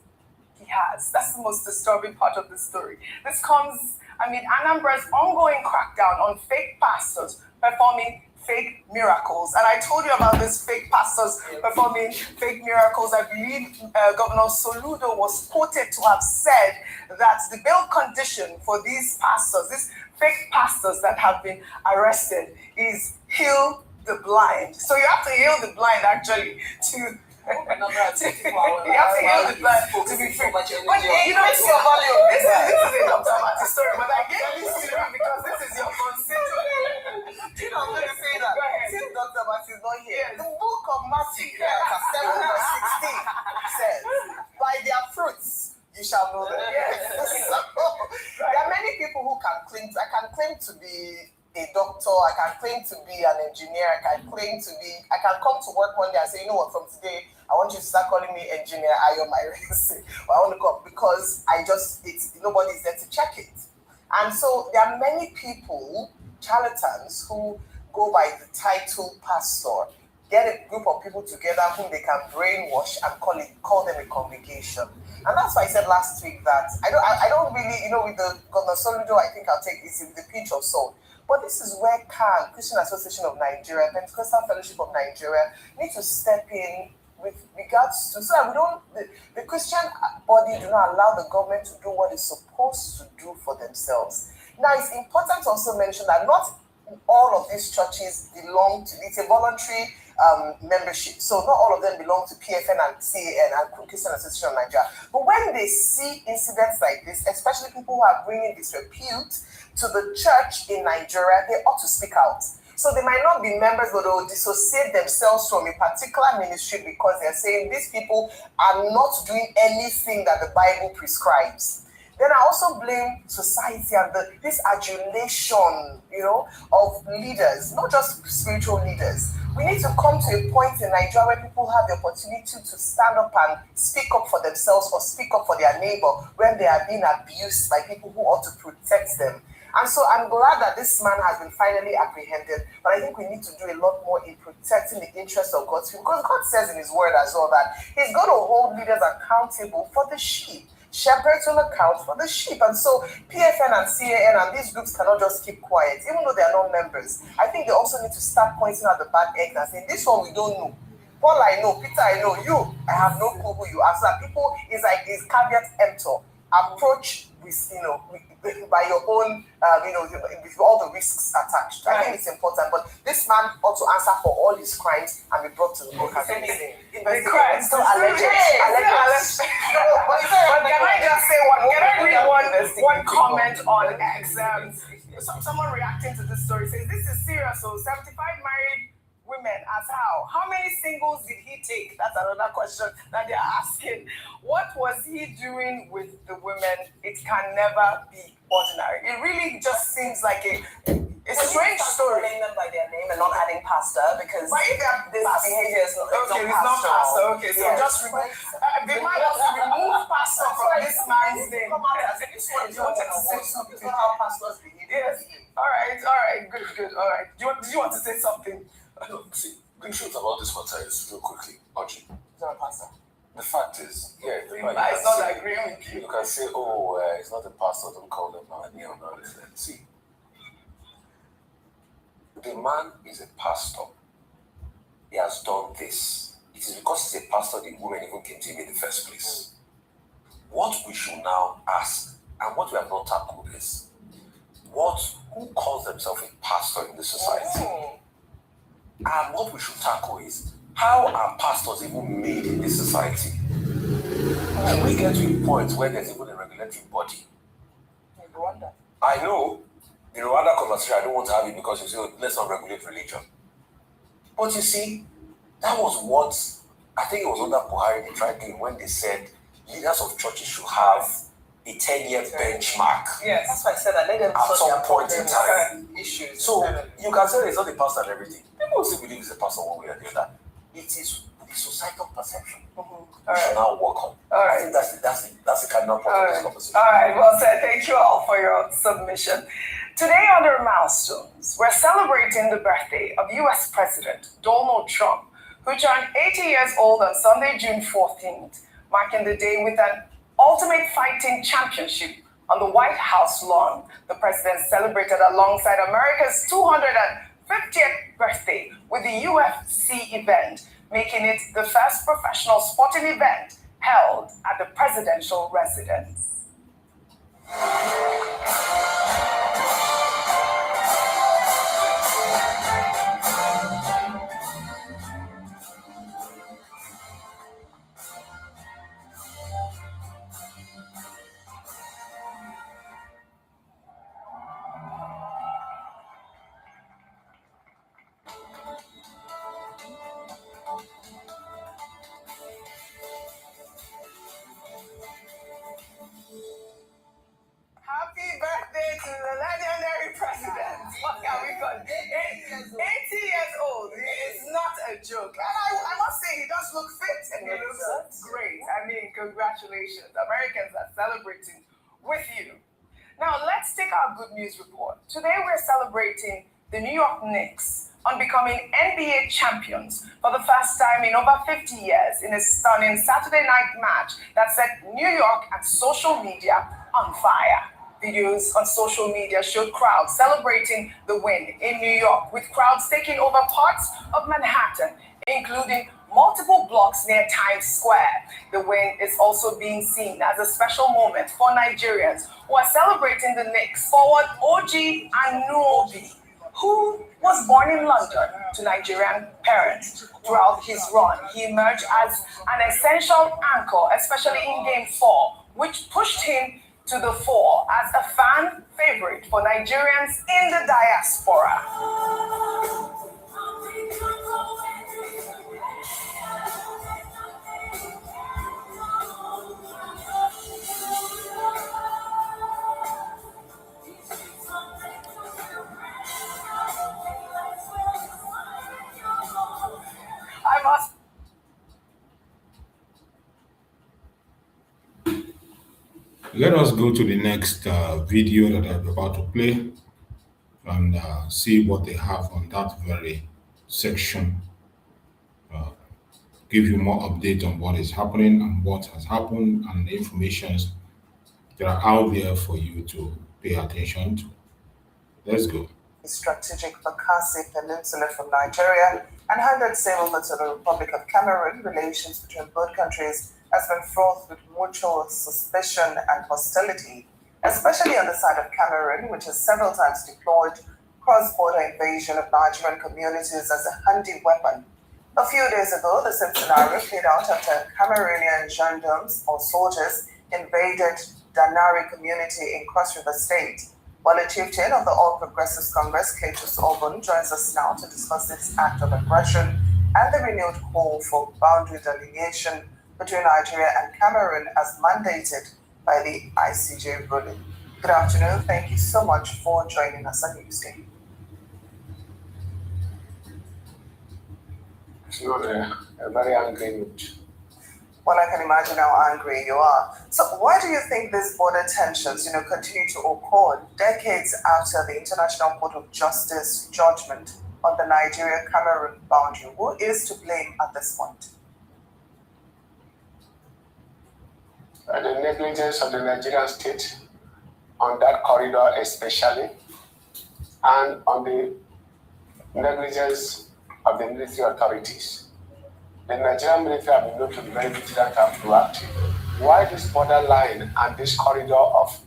he has. That's the most disturbing part of the story. This comes amid Anambra's ongoing crackdown on fake pastors performing fake miracles. And I told you about these fake pastors performing fake miracles. I believe Governor Soludo was quoted to have said that the bail condition for these pastors, these fake pastors that have been arrested, is heal the blind. So you have to heal the blind actually to you have to heal the blind to be free. But you know, it's your volume. This is a Dr. Mati story, but I gave this to you because this is your constituent. You know, I'm going to say that. Since Dr. Mati is not here, the book of Matthew, chapter 7, verse 16 says, by their fruits you shall know them. So, there are many people who can claim, I can claim to be a doctor, I can claim to be an engineer, I can come to work one day and say, you know what, from today, I want you to start calling me engineer Ayo Mairese. I want to come because nobody's there to check it. And so there are many people, charlatans, who go by the title pastor, get a group of people together whom they can brainwash and call them a congregation. And that's why I said last week that I don't really, with the Governor Soludo, I think I'll take this with a pinch of salt. But this is where CAN, Christian Association of Nigeria, Pentecostal Fellowship of Nigeria, need to step in with regards to, so that we don't, the Christian body do not allow the government to do what it's supposed to do for themselves. Now, it's important to also mention that not all of these churches belong to, it's a voluntary membership. So not all of them belong to PFN and CAN and Christian Association of Nigeria. But when they see incidents like this, especially people who are bringing disrepute to the church in Nigeria, they ought to speak out. So they might not be members, but they will dissociate themselves from a particular ministry because they're saying these people are not doing anything that the Bible prescribes. Then I also blame society and this adulation, of leaders, not just spiritual leaders. We need to come to a point in Nigeria where people have the opportunity to stand up and speak up for themselves or speak up for their neighbor when they are being abused by people who ought to protect them. And so I'm glad that this man has been finally apprehended, but I think we need to do a lot more in protecting the interests of God's people, because God says in his word as well that he's going to hold leaders accountable for the sheep. Shepherds will account for the sheep. And so PFN and CAN and these groups cannot just keep quiet, even though they are not members. I think they also need to start pointing out the bad eggs and saying, this one we don't know. Paul I know, Peter I know, you, I have no clue who you are. So that people is like this caveat emptor. Approach with, by your own, with all the risks attached. I think it's important. But this man ought to answer for all his crimes and be brought to the book as the crimes. Still alleged. But can I just say one comment on X? Someone reacting to this story says, this is serious. So 75 married women as how many singles did he take? That's another question that they're asking. What was he doing with the women? It can never be ordinary. It really just seems like a strange story. Calling them by their name and not adding pastor, because this behavior is not pastor. Okay, so just remove they might have to remove pastor from this man's name. Come out as this one. You wanted to say something how pastors behave. Yes. All right, good. All right. Do you want to say something? See, the truth about this matter is, real quickly, Audrey. He's not a pastor. The fact is, I not agree with you. You can say, it's not a pastor, don't call them now. See, the man is a pastor. He has done this. It is because he's a pastor the women even came to him in the first place. What we should now ask, and what we have not tackled is, who calls themselves a pastor in this society? And what we should tackle is, how are pastors even made in this society? Can we get to a point where there's even a regulatory body? Rwanda. I know the Rwanda conversation, I don't want to have it because you say, let's not regulate religion. But you see, that was what, I think it was under Buhari they tried doing when they said leaders of churches should have a 10-year benchmark. Yes, that's why I said that. Let them at some point in time. Issues. So you can say it's not a pastor and everything. People still believe it's a pastor one way or the other. It is the societal perception. We should now work on. I think that's the cardinal point of this conversation. All right, well said. Thank you all for your submission. Today, under milestones, we're celebrating the birthday of U.S. President Donald Trump, who turned 80 years old on Sunday, June 14th, marking the day with an Ultimate Fighting Championship on the White House lawn. The president celebrated alongside America's 50th birthday with the UFC event, making it the first professional sporting event held at the presidential residence. Happy birthday to the legendary president. What can we call it? 80 years old. It's not a joke. And I must say, he does look fit and he looks great. I mean, congratulations. Americans are celebrating with you. Now, let's take our good news report. Today, we're celebrating the New York Knicks on becoming NBA champions for the first time in over 50 years in a stunning Saturday night match that set New York and social media on fire. Videos on social media showed crowds celebrating the win in New York, with crowds taking over parts of Manhattan, including multiple blocks near Times Square. The win is also being seen as a special moment for Nigerians who are celebrating the Knicks forward OG Nnamdi, who was born in London to Nigerian parents. Throughout his run, he emerged as an essential anchor, especially in Game 4, which pushed him to the fore as a fan favorite for Nigerians in the diaspora. I must. Let us go to the next video that I'm about to play and see what they have on that very section. Give you more update on what is happening and what has happened and the informations that are out there for you to pay attention to. Let's go. Strategic Bakassi Peninsula from Nigeria and handed sail over to the Republic of Cameroon. Relations between both countries has been fraught with mutual suspicion and hostility, especially on the side of Cameroon, which has several times deployed cross-border invasion of Nigerian communities as a handy weapon. A few days ago, the same scenario played out after Cameroonian gendarmes or soldiers invaded Danari community in Cross River State. While a chieftain of the All Progressives Congress, Cletus Obun, joins us now to discuss this act of aggression and the renewed call for boundary delineation between Nigeria and Cameroon as mandated by the ICJ ruling. Good afternoon. Thank you so much for joining us on Newsday. It's not a very angry mood. Well, I can imagine how angry you are. So why do you think these border tensions, continue to occur decades after the International Court of Justice judgment on the Nigeria-Cameroon boundary? Who is to blame at this point? The negligence of the Nigerian state on that corridor especially, and on the negligence of the military authorities. The Nigerian military have been known to be very vigilant and proactive. Why this borderline and this corridor of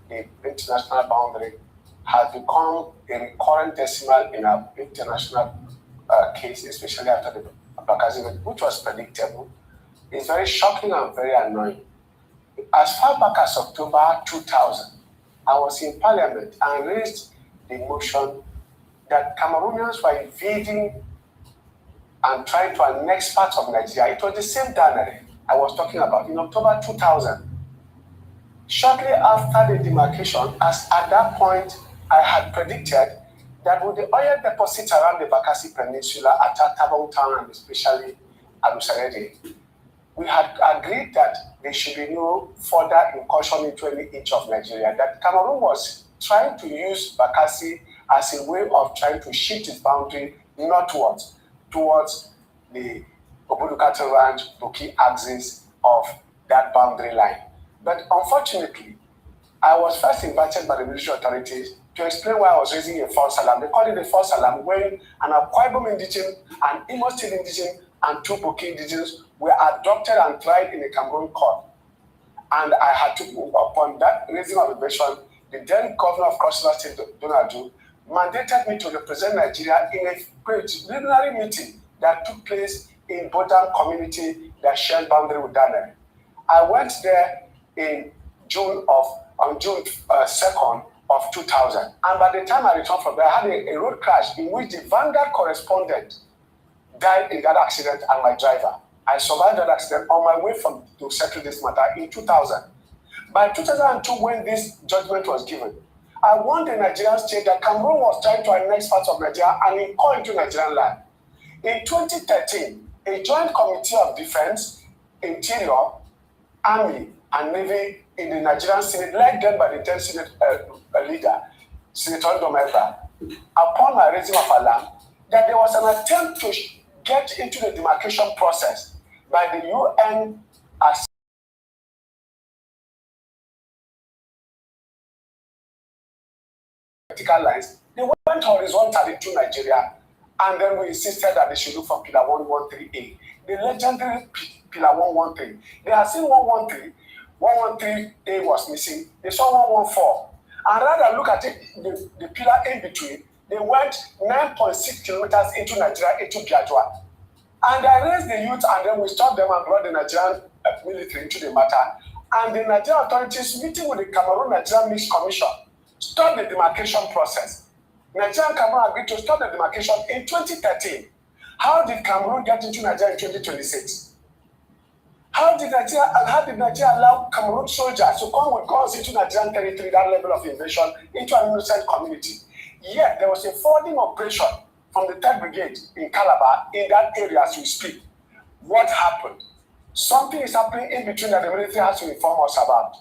the international boundary has become a recurrent decimal in our international case, especially after the Activism, which was predictable, is very shocking and very annoying. As far back as October 2000, I was in Parliament and raised the motion that Cameroonians were invading and trying to annex parts of Nigeria. It was the same Danari I was talking about in October 2000. Shortly after the demarcation, as at that point I had predicted that with the oil deposits around the Bakassi Peninsula, at Tabong Town and especially Alusarede, we had agreed that there should be no further incursion into any inch of Nigeria, that Cameroon was trying to use Bakassi as a way of trying to shift its boundary northwards, towards the Obudukatu Ranch, Boki axis of that boundary line. But unfortunately, I was first invited by the military authorities to explain why I was raising a false alarm. They call it a false alarm when an Akwa Ibom indigene, an Imo State indigene, and 2 Boki indigenes were adopted and tried in a Cameroon court. And I had to, upon that raising of the version, the then governor of Cross River State, Nnamdi, mandated me to represent Nigeria in a preliminary meeting that took place in Bodam community that shared boundary with Danere. I went there on June 2nd of 2000. And by the time I returned from there, I had a road crash in which the Vanguard correspondent died in that accident and my driver. I survived that accident on my way to settle this matter in 2000. By 2002, when this judgment was given, I warned the Nigerian state that Cameroon was trying to annex parts of Nigeria and incur into Nigerian land. In 2013, a joint committee of defense, interior, army, and navy in the Nigerian Senate, led them by the then Senate leader, Senator Nnamdi, upon my raising of alarm, that there was an attempt to get into the demarcation process by the UN as vertical lines. They went horizontal into Nigeria, and then we insisted that they should look for Pillar 113A, the legendary Pillar 113. They had seen 113, 113A was missing. They saw 114, and rather than look at it, the pillar in between, they went 9.6 kilometers into Nigeria, into Biafra. And I raised the youth, and then we stopped them and brought the Nigerian military into the matter. And the Nigerian authorities, meeting with the Cameroon-Nigerian Mixed Commission, stopped the demarcation process. Nigeria and Cameroon agreed to stop the demarcation in 2013. How did Cameroon get into Nigeria in 2026? How did Nigeria allow Cameroon soldiers to come with guns into Nigerian territory, that level of invasion, into an innocent community? Yet there was a forwarding operation from the 3rd Brigade in Calabar in that area as we speak. What happened? Something is happening in between that the military has to inform us about.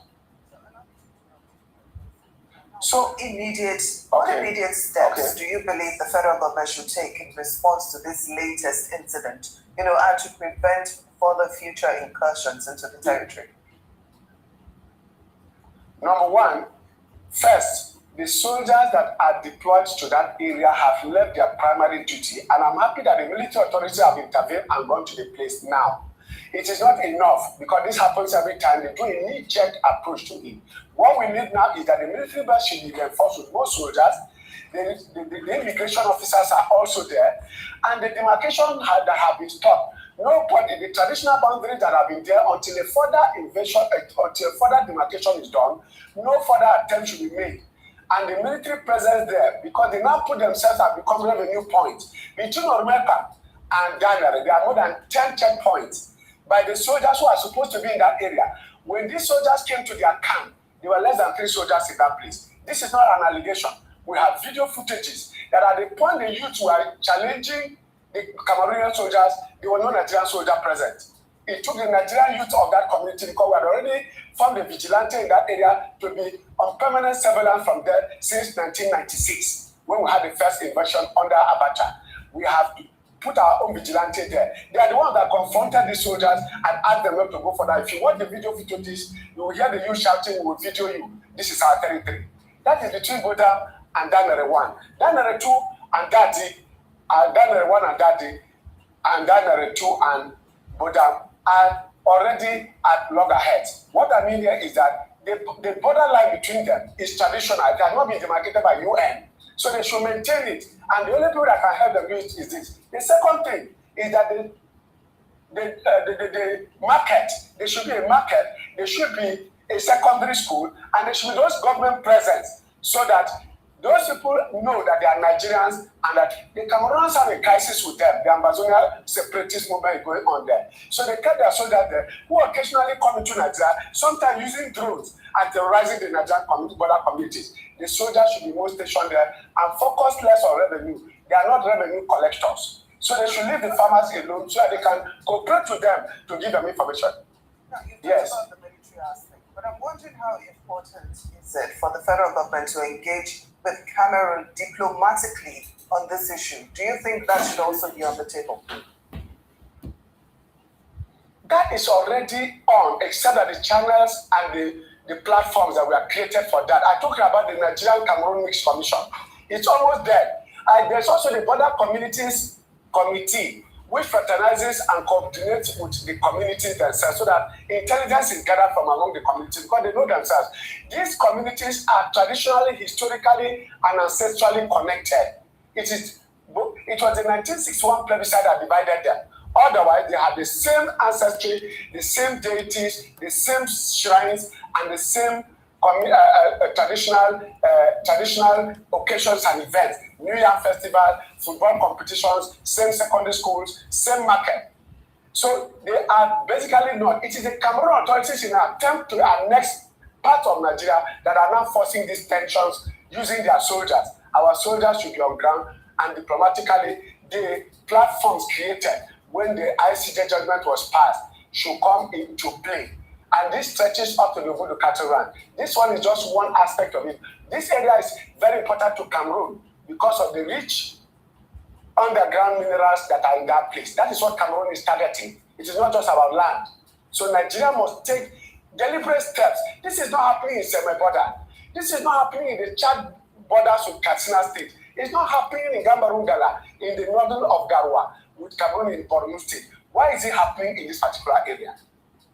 So what immediate steps do you believe the federal government should take in response to this latest incident, and to prevent further future incursions into the territory? Number one, first, the soldiers that are deployed to that area have left their primary duty, and I'm happy that the military authorities have intervened and gone to the place now. It is not enough, because this happens every time. They do a knee-jerk approach to it. What we need now is that the military base should be reinforced with more soldiers. The immigration officers are also there, and the demarcation that have been stopped. Nobody, the traditional boundaries that have been there until a further invasion, until further demarcation is done, no further attempt should be made. And the military presence there, because they now put themselves and become revenue points. Between Ormeka and Danere, there are more than 10 checkpoints by the soldiers who are supposed to be in that area. When these soldiers came to their camp, there were less than 3 soldiers in that place. This is not an allegation. We have video footages that at the point the youth were challenging the Cameroonian soldiers, there were no Nigerian soldier present. It took the Nigerian youth of that community, because we had already formed a vigilante in that area, to be on permanent surveillance from there since 1996, when we had the first invasion under Abacha. We have put our own vigilante there. They are the ones that confronted the soldiers and asked them not to go for that. If you watch the video footages, you will hear the youth shouting, "We will video you. This is our territory." That is between Bodam and Danere 1. Danere 2 and Dadi, Danere 1 and Dadi, and Danere 2 and Bodam are already at loggerheads. What I mean here is that the borderline between them is traditional. It cannot be demarcated by UN. So they should maintain it. And the only people that can help them do it is this. The second thing is that the market, there should be a market, there should be a secondary school, and there should be those government presence, so that those people know that they are Nigerians and that the Cameroonians have a crisis with them. The Amazonian separatist movement is going on there. So they kept their soldiers there, who occasionally come into Nigeria, sometimes using drones and terrorizing the Nigerian border communities. The soldiers should be more stationed there and focus less on revenue. They are not revenue collectors. So they should leave the farmers alone so that they can cooperate with them to give them information. Now, you talked about the military aspect, but I'm wondering how important is it for the federal government to engage with Cameroon diplomatically on this issue? Do you think that should also be on the table? That is already on, except that the channels and the platforms that were created for that. I'm talking about the Nigerian Cameroon Mixed Commission. It's almost there. There's also the Border Communities Committee, which fraternizes and coordinates with the communities themselves so that intelligence is gathered from among the communities because they know themselves. These communities are traditionally, historically, and ancestrally connected. It was the 1961 plebiscite that divided them. Otherwise, they have the same ancestry, the same deities, the same shrines, and the same traditional occasions and events. New Year festival, football competitions, same secondary schools, same market. So they are basically not. It is the Cameroon authorities in an attempt to annex part of Nigeria that are now forcing these tensions using their soldiers. Our soldiers should be on ground, and diplomatically, the platforms created when the ICJ judgment was passed should come into play. And this stretches up to the Voodoo Cattle Run. This one is just one aspect of it. This area is very important to Cameroon because of the rich underground minerals that are in that place. That is what Cameroon is targeting. It is not just about land. So Nigeria must take deliberate steps. This is not happening in Seme-Border. This is not happening in the Chad borders with Katsina State. It's not happening in Gambarungala, in the northern of Garwa, with Cameroon in Borno State. Why is it happening in this particular area?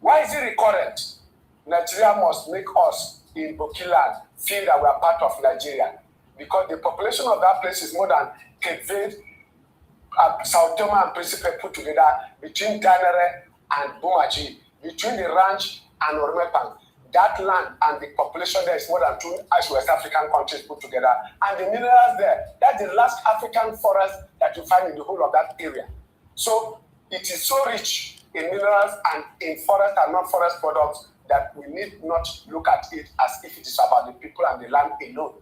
Why is it recurrent? Nigeria must make us in Bokiland feel that we are part of Nigeria because the population of that place is more than Cape Verde, Sao Tome and Principe put together between Danere and Bumaji, between the ranch and Ormepang. That land and the population there is more than 2 West African countries put together. And the minerals there, that's the last African forest that you find in the whole of that area. So it is so rich in minerals and in forest and non-forest products that we need not look at it as if it is about the people and the land alone.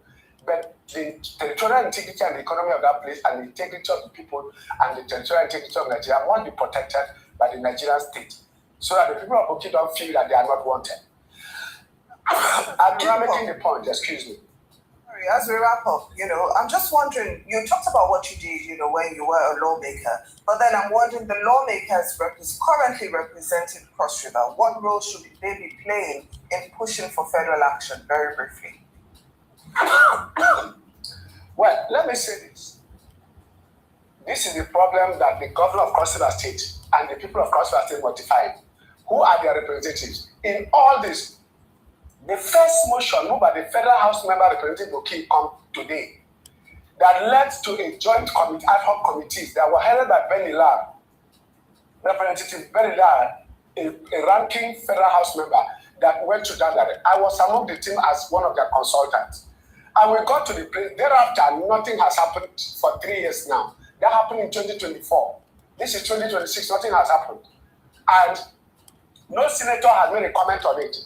But the territorial integrity and the economy of that place and the integrity of the people and the territorial integrity of Nigeria must be protected by the Nigerian state so that the people of Boki don't feel that they are not wanted. I'm not making the point, excuse me. As we wrap up, I'm just wondering, you talked about what you did, when you were a lawmaker, but then I'm wondering, the lawmakers currently representing Cross River, what role should they be playing in pushing for federal action, very briefly? Well, let me say this. This is the problem that the governor of Cross River State and the people of Cross River State notified. Who are their representatives? In all this, the first motion moved by the Federal House member representing Boki come today that led to a joint committee, ad hoc committees that were headed by Benny Lar, Representative Benny Lar, a ranking Federal House member that went to that direct. I was among the team as one of their consultants. And we got to the place. Thereafter, nothing has happened for 3 years now. That happened in 2024. This is 2026, nothing has happened. And no senator has made a comment on it.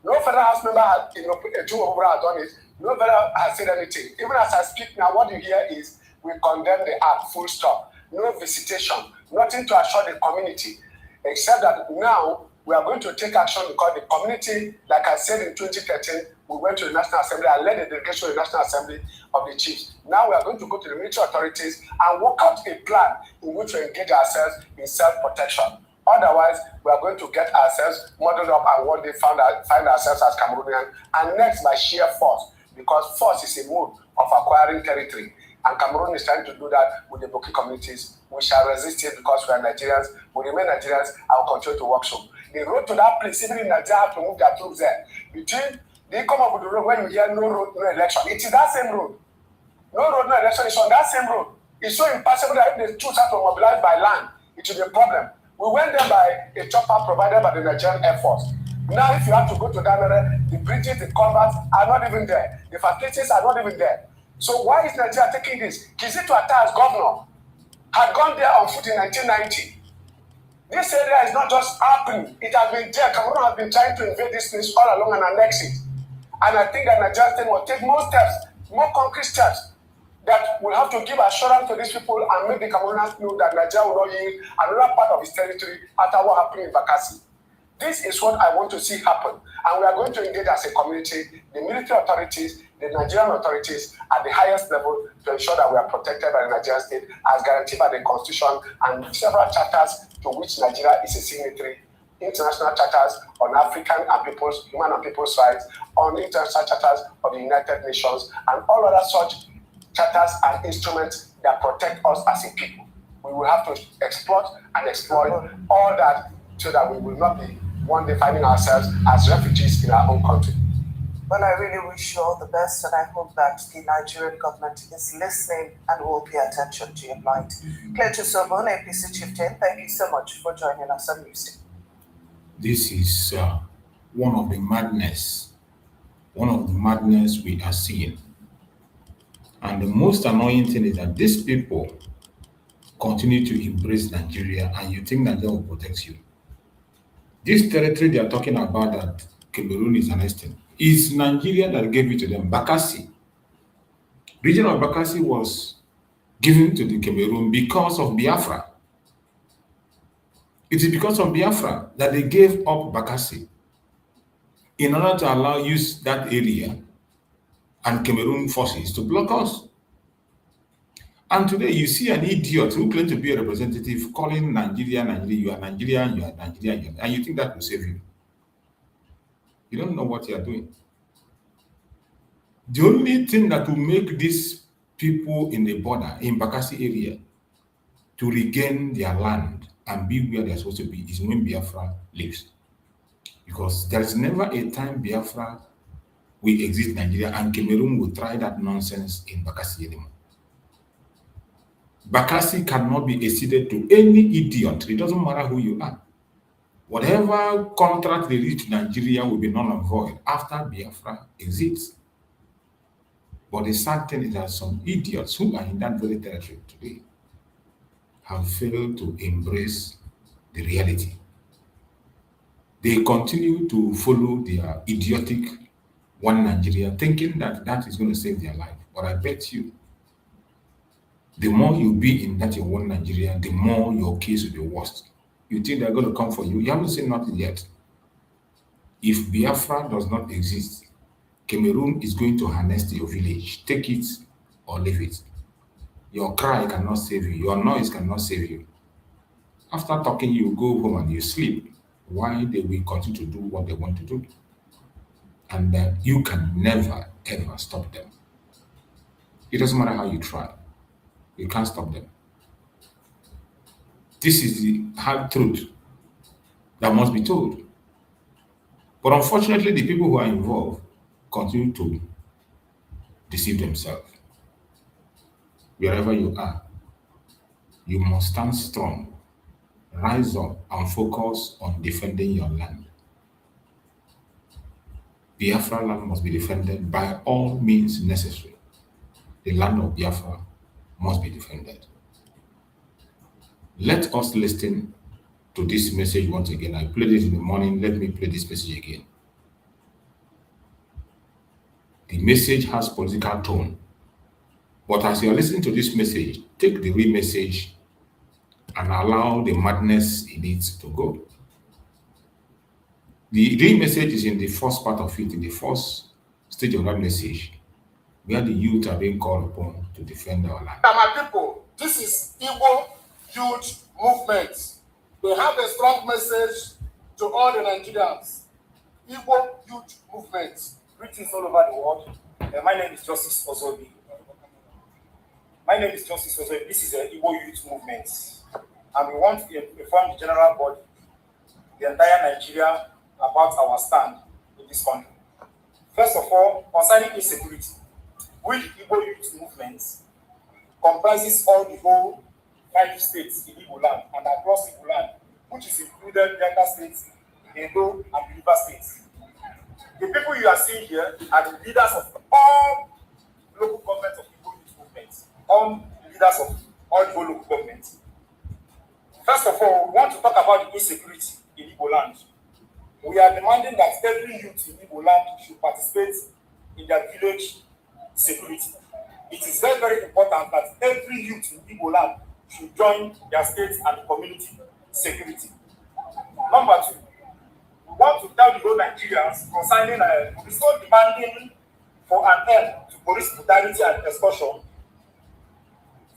No federal house member has, has done it. No federal has said anything. Even as I speak now, what you hear is we condemn the act, full stop. No visitation, nothing to assure the community, except that now we are going to take action because the community, like I said in 2013, we went to the National Assembly. I led the delegation to the National Assembly of the Chiefs. Now we are going to go to the military authorities and work out a plan in which we engage ourselves in self-protection. Otherwise, we are going to get ourselves muddled up and one day find ourselves as Cameroonian, and next by sheer force, because force is a mode of acquiring territory. And Cameroon is trying to do that with the Boki communities. We shall resist it because we are Nigerians. We remain Nigerians and will continue to work so. The road to that place, even in Nigeria, have to move their troops there. They come up with the road when you hear no road, no election. It is that same road. No road, no election is on that same road. It's so impossible that if the troops have to mobilize by land, it will be a problem. We went there by a chopper provided by the Nigerian Air Force. Now, if you have to go to Danere, the bridges, the culverts are not even there. The facilities are not even there. So why is Nigeria taking this? Kizito Atta's governor had gone there on foot in 1990. This area is not just happening. It has been there. Cameroon has been trying to invade this place all along and annex it. And I think that Nigeria state will take more steps, more concrete steps, that will have to give assurance to these people and make the Cameroonians know that Nigeria will not yield another part of its territory after what happened in Bakassi. This is what I want to see happen. And we are going to engage as a community, the military authorities, the Nigerian authorities at the highest level to ensure that we are protected by the Nigerian state as guaranteed by the Constitution and several charters to which Nigeria is a signatory, international charters on African and human and people's rights, on international charters of the United Nations, and all other such charters and instruments that protect us as a people. We will have to exploit and exploit all that so that we will not be one day finding ourselves as refugees in our own country. Well, I really wish you all the best, and I hope that the Nigerian government is listening and will pay attention to your plight. Cletus Sobon, APC Chieftain, thank you so much for joining us on Livestream. This is one of the madness we are seeing. And the most annoying thing is that these people continue to embrace Nigeria, and you think Nigeria will protect you. This territory they are talking about that Cameroon is annexing is Nigeria that gave it to them. Bakassi. Region of Bakassi was given to the Cameroon because of Biafra. It is because of Biafra that they gave up Bakassi in order to allow use that area and Cameroon forces to block us. And today you see an idiot who claims to be a representative calling Nigeria, you are Nigerian, and you think that will save you. You don't know what you are doing. The only thing that will make these people in the border, in Bakassi area, to regain their land and be where they're supposed to be is when Biafra lives. Because there is never a time Biafra will exist in Nigeria and Cameroon will try that nonsense in Bakassi anymore. Bakassi cannot be acceded to any idiot. It doesn't matter who you are. Whatever contract they reach to Nigeria will be null and void after Biafra exists. But the sad thing is that some idiots who are in that very territory today have failed to embrace the reality. They continue to follow their idiotic one Nigeria, thinking that that is going to save their life. But I bet you, the more you be in that your one Nigeria, the more your case will be worse. You think they're going to come for you? You haven't seen nothing yet. If Biafra does not exist, Cameroon is going to harness your village. Take it or leave it. Your cry cannot save you. Your noise cannot save you. After talking, you go home and you sleep. Why they will continue to do what they want to do? And then you can never, ever stop them. It doesn't matter how you try. You can't stop them. This is the hard truth that must be told. But unfortunately, the people who are involved continue to deceive themselves. Wherever you are, you must stand strong, rise up, and focus on defending your land. Biafra land must be defended by all means necessary. The land of Biafra must be defended. Let us listen to this message once again. I played it in the morning. Let me play this message again. The message has political tone. But as you are listening to this message, take the real message and allow the madness in it to go. The real message is in the first part of it, in the first stage of that message, where the youth are being called upon to defend our land. My people, this is Igbo Youth Movement. They have a strong message to all the Nigerians. Igbo Youth Movement. Greetings all over the world. My name is Justice Ozobi. This is the Igbo Youth Movement. And we want to inform the general body, the entire Nigeria, about our stand in this country. First of all, concerning insecurity, we, the Igbo Youth Movement, comprises all the whole 5 states in Igbo land and across Igbo land, which is included Delta states, Edo, and River states. The people you are seeing here are the leaders of all local governments of Igbo Youth Movement, all leaders of all the local governments. First of all, we want to talk about the insecurity in Igbo land. We are demanding that every youth in Igbo land should participate in their village security. It is very, very important that every youth in Igbo land should join their state and community security. Number 2, we want to tell the whole Nigerians concerning we still demanding for an end to police brutality and extortion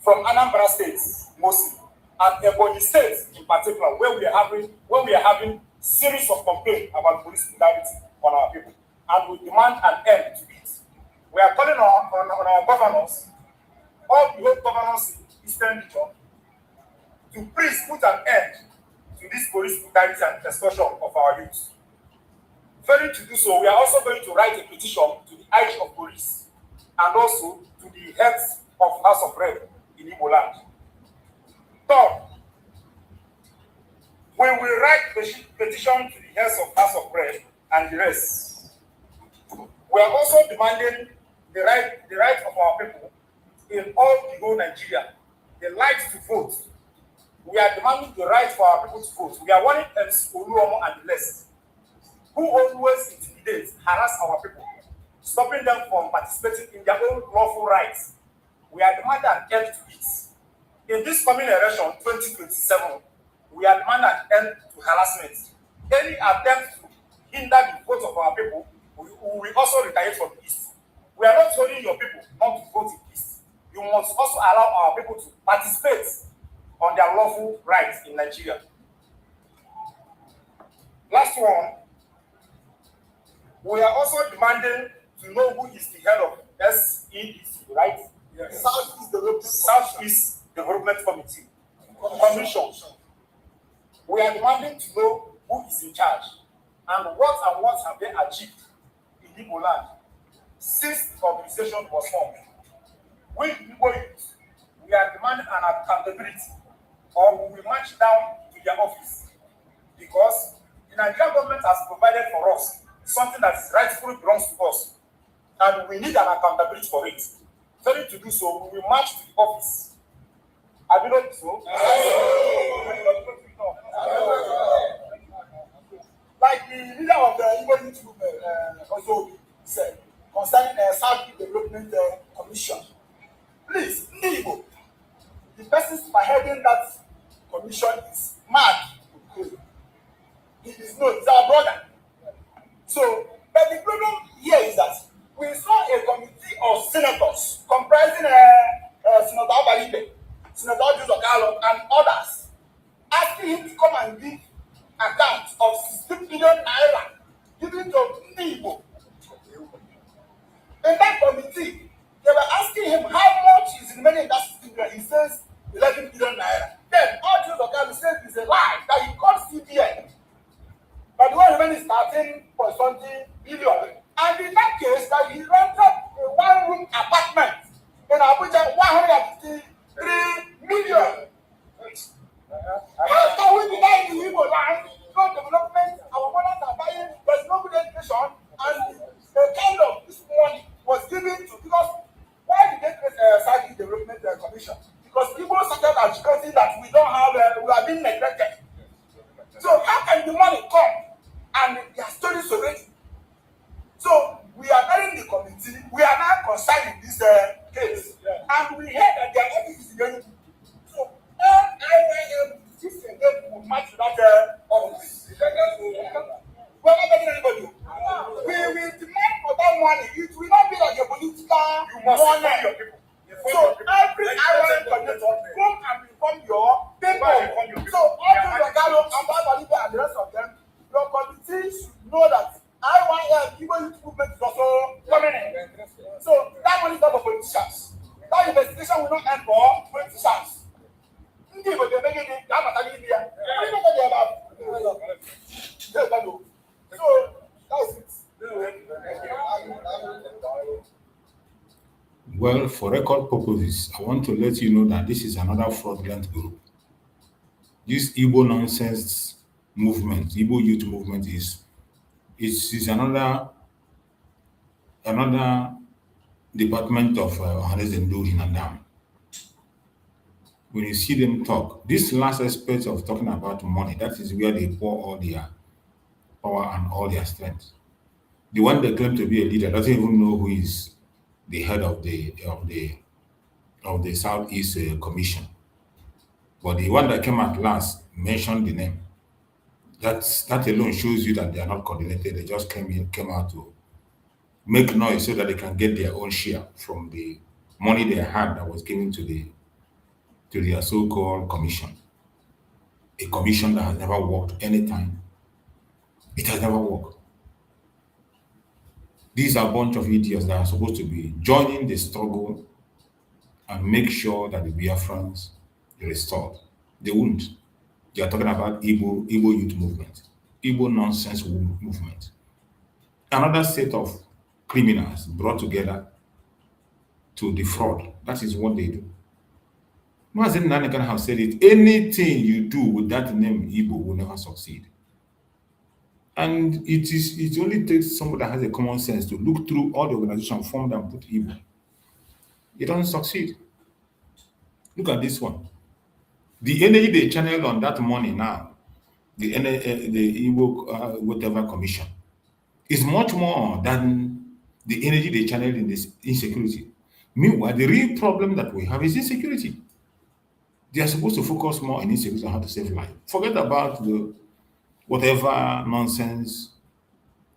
from Anambra State mostly, and Ebonyi State in particular, where we are having series of complaints about police brutality on our people, and we demand an end to it. We are calling on our governors, all the whole governors in Eastern region, to please put an end to this police brutality and extortion of our youth. Failing to do so, we are also going to write a petition to the IG of police and also to the heads of House of Rep in Igbo land. Third, we will write petition to the heads of House of Rep and the rest. We are also demanding the right of our people in all the whole Nigeria, the right to vote. We are demanding the right for our people to vote. We are warning MC Oluomo and the rest, who always intimidate, harass our people, stopping them from participating in their own lawful rights. We are demanding an end to it. In this coming election, 2027, we are demanding an end to harassment. Any attempt to hinder the vote of our people, we will also retaliate from the East. We are not telling your people not to vote in peace. You must also allow our people to participate on their lawful rights in Nigeria. Last one, we are also demanding to know who is the head of SEDC, right? Yes. Southeast Development Committee. Commission. We are demanding to know who is in charge and what have they achieved in Igbo land since the organization was formed. We Igbo youth, we are demanding an accountability, or we will march down to their office, because the Nigerian government has provided for us something that rightfully belongs to us, and we need an accountability for it. Failing to do so, we will march to the office. Have you not so? Like the leader of the Igbo Youth Movement also said concerning the South Development Commission. Please, Igbo, the person spearheading that commission is mad. He is known, he's our brother. So, but the problem here is that we saw a committee of senators comprising Senator Abalibe, Senator Juzokalo, and others, asking him to come and give account of 60 billion naira given to Igbo. In that committee, they were asking him how much is remaining in that 60 billion. He says 11 billion naira. Then all Juzokalo says it's a lie that he called CBN. But the one remaining is 13.20 billion. And in that case, that he rented a one-room apartment in Abuja, 153 million. How can we be there in the Igbo land? No development, our mothers are dying, there's no good education, and the kind of this money was given to, because why did they create a South Development Commission? Because people started agitating that we don't have, we are being neglected. So how can the money come? And their stories already. So we are telling the committee, we are now concerned in this case, and we heard that their office is going to. So this again will match that office. We are not getting anybody. We will demand for that money. It will not be like a political money. Your people. So every island coordinator come and inform your people. So all the Gallo and Babalibe and the rest of them, your committee should know that Igbo Youth Movement is also coming in. So that money is not for politicians. That investigation will not end for politicians. So that's it. Well, for record purposes, I want to let you know that this is another fraudulent group. This Igbo nonsense movement, Igbo youth movement, is another department of Nnamdi in Adam. When you see them talk, this last aspect of talking about money, that is where they pour all their power and all their strength. The one that claimed to be a leader doesn't even know who is the head of the Southeast Commission. But the one that came at last mentioned the name. That alone shows you that they are not coordinated. They just came out to make noise so that they can get their own share from the money they had that was given to their so-called commission. A commission that has never worked any time It has never worked. These are a bunch of idiots that are supposed to be joining the struggle and make sure that the Biafrans are restored. They won't. They are talking about Igbo youth movement, Igbo nonsense movement. Another set of criminals brought together to defraud. That is what they do. Mazi Nnamdi Kanu have said it. Anything you do with that name Igbo will never succeed. And it only takes somebody that has a common sense to look through all the organizations formed and put Igbo. It doesn't succeed. Look at this one. The energy they channeled on that money now, the Igbo whatever commission, is much more than the energy they channeled in this insecurity. Meanwhile, the real problem that we have is insecurity. They are supposed to focus more on insecurity on how to save life. Forget about the whatever nonsense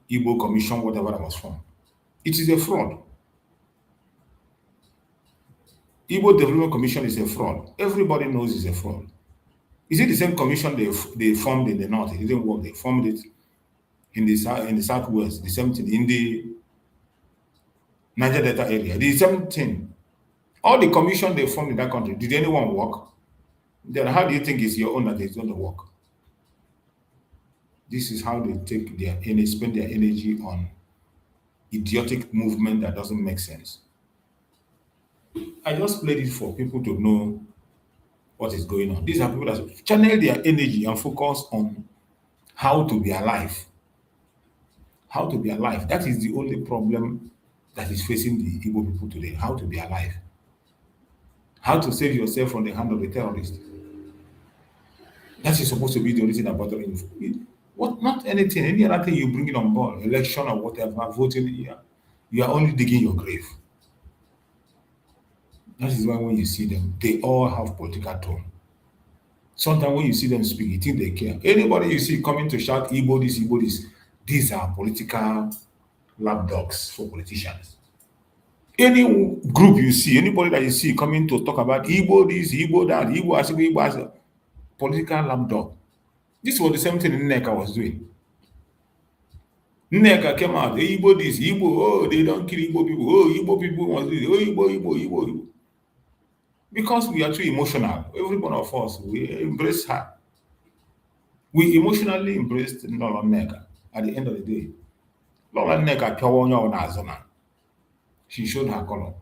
Igbo commission, whatever that was formed. It is a fraud. Igbo Development Commission is a fraud. Everybody knows it's a fraud. Is it the same commission they formed in the north? It didn't work. They formed it in the southwest. The same thing in the Niger Delta area. The same thing. All the commission they formed in that country, did anyone work? Then how do you think it's your own that is going to work? This is how they take their energy, spend their energy on idiotic movement that doesn't make sense. I just played it for people to know what is going on. These are people that channel their energy and focus on how to be alive. How to be alive. That is the only problem that is facing the Igbo people today. How to be alive. How to save yourself from the hand of the terrorist. That is supposed to be the only thing about it. What? Not anything. Any other thing you bring it on board, election or whatever, voting, you are only digging your grave. That is why when you see them, they all have political tone. Sometimes when you see them speak, you think they care. Anybody you see coming to shout Igbo this, these are political lapdogs for politicians. Any group you see, anybody that you see coming to talk about Igbo this, Igbo that, Igbo as a political lapdog. This was the same thing Nneka was doing. Nneka came out, Igbo this, Igbo, oh, they don't kill Igbo people, oh, Igbo people must do this, oh, Igbo. Because we are too emotional. Every one of us, we embrace her. We emotionally embraced Lola Nneka at the end of the day. Lola Nneka, she showed her color.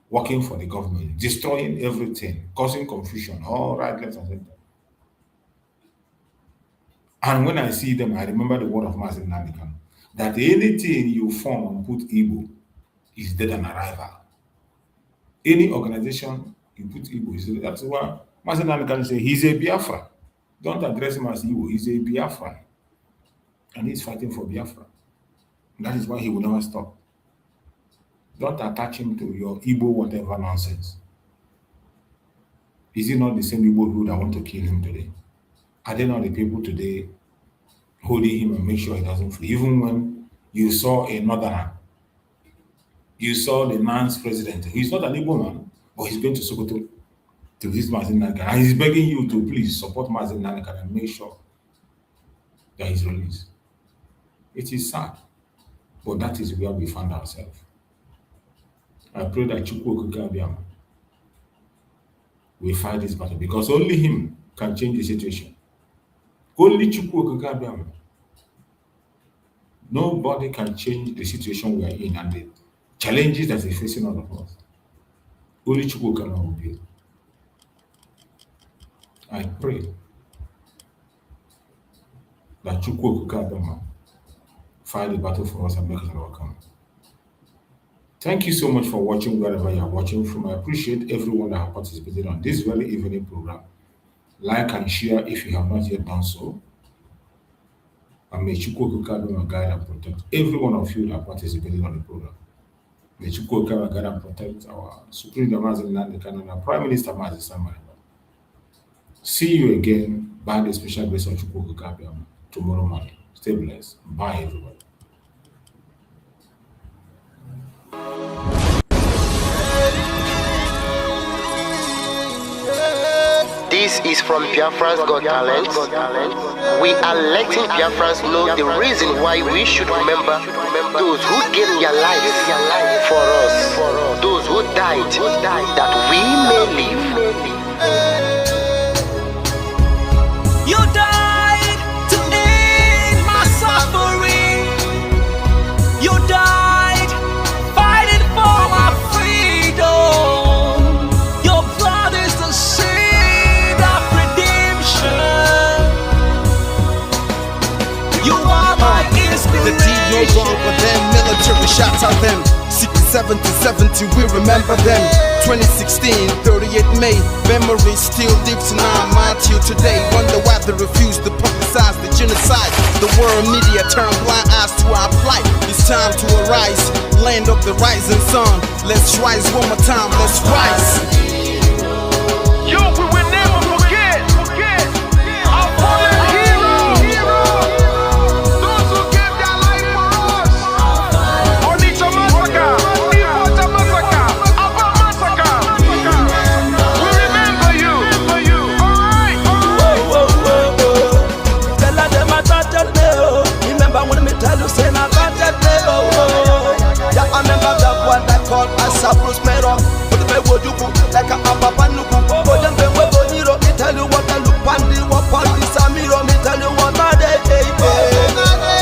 Working for the government, destroying everything, causing confusion, all right, left and center. And when I see them, I remember the word of MAZI Nnamdi Kanu, that anything you form and put Igbo is dead and arrival. Any organization you put Igbo is dead. That's why MAZI Nnamdi Kanu say he's a Biafra. Don't address him as Igbo, he's a Biafra. And he's fighting for Biafra. And that is why he will never stop. Don't attach him to your Igbo whatever nonsense. Is it not the same Igbo people that want to kill him today? Are they not the people today holding him and make sure he doesn't flee? Even when you saw a northerner, you saw the man's president. He's not an Igbo man, but he's going to Sokoto to visit MAZI Nnamdi Kanu. And he's begging you to please support MAZI Nnamdi Kanu and make sure that he's released. It is sad, but that is where we found ourselves. I pray that Chukwu Okike will fight this battle because only him can change the situation. Only Chukwu Okike. Nobody can change the situation we are in and the challenges that is facing all of us. Only Chukwu Okike will be. I pray that Chukwu Okike fight the battle for us and make us overcome. Thank you so much for watching wherever you are watching from. I appreciate everyone that has participated on this very evening program. Like and share if you have not yet done so. And may Chukwu Okike guide and protect every one of you that participated on the program. May Chukwu Okike guide and protect our Supreme Leader MAZI Nnamdi Kanu and our Prime Minister MAZI Samari. See you again by the special grace of Chukwu Okike tomorrow morning. Stay blessed. Bye, everybody. This This is from Biafrans Got Talent. We are letting Biafrans know the reason why we should remember those who gave their lives for us, those who died, that we may live. You died to end my suffering. You died fighting for my freedom. Your blood is the seed of redemption. You are my inspiration. The deed no wrong, but them military shots at them. 67 to 70, we remember them. 2016, 38 May, memory still lives in our mind till today. Wonder why they refuse to publicize the genocide. The world media turn blind eyes to our plight. It's time to arise, land of the rising sun. Let's rise one more time, let's rise. Yo, we will never forget our fallen heroes, those who gave their life for us. Onitsha massacre, Ipob massacre, Aba massacre. We remember you. Alright. Tell them I thought that day. Remember when me tell you say I thought that day. Yeah, I remember that one that called us a Bruce Mero. But the way you go like a Abapanuku. But them way Boniro, me tell you what I look pandi, what pandi Samiro, me tell you what I day.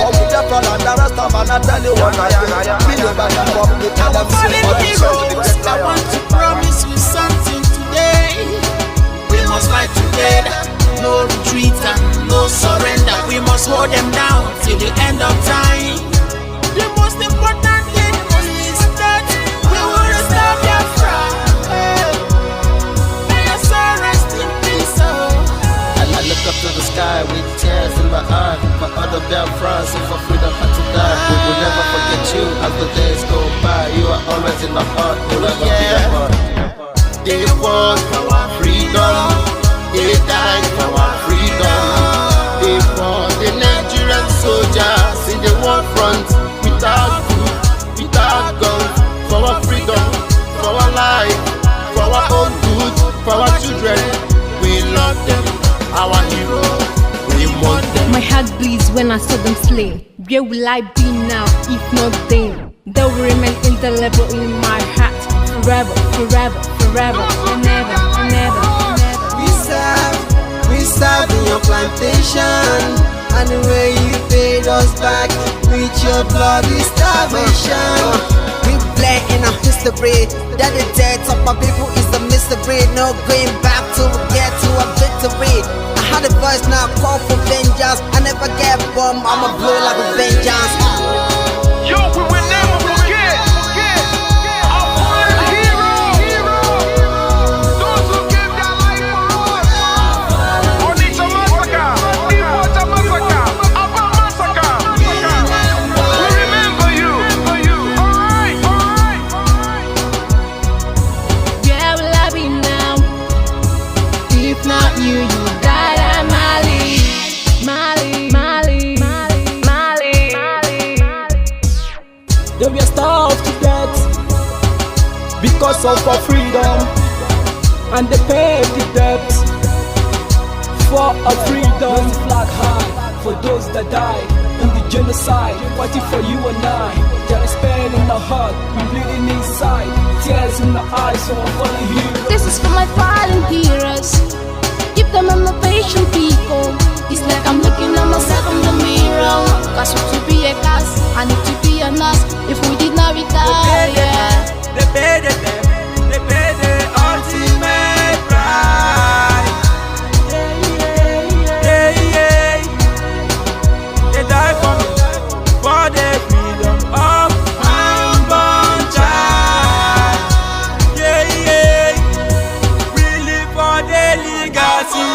For me the front and the rest of man, I tell you what I do. Me know back and forth, me tell them say what I want to promise you something today. We must fight together, no retreat and no surrender. We must hold them down till the end of time. The most important thing is that we will restore Biafra. May your soul rest in peace. And I look up to the sky with tears in my eyes for other Biafrans and for freedom and to die. We will never forget you as the days go by. You are always in my heart, we'll never be apart. They fought for our freedom, they died for our freedom. They fought the Nigerian soldiers in the war front without food, without guns, for our freedom, for our life, for our own good, for our children. We love them, our heroes, we want them. My heart bleeds when I saw them slain. Where will I be now if not then? They will remain indelible in my heart forever, forever, forever, and ever, and ever, and ever. We serve in your plantation, and the way you paid us back with your bloody starvation. We play in our history that the death of my people is a mystery. No going back to get to a victory. I had a voice now call for vengeance. I never get bombed, I'ma blow like a vengeance. Yo, we will never forget our fallen heroes, those who gave their life for us. Onitsha massacre, Ipob massacre, Aba massacre. We remember you. Alright. Where will I be now? If not you, you died at Mali. They were starved to death because of our freedom, and they paid the debt for our freedom. Flag high for those that died in the genocide, fighting for you and I. There is pain in the heart, we bleeding inside, tears in the eyes, so I'm following you. This is for my fallen heroes. Give them a motivation, people. It's like I'm looking at myself in the mirror. Cause to be a cast, I need to be a nurse. If we did not retire, They paid the ultimate price. They died for me, for the freedom of my unborn child. We live for the legacy.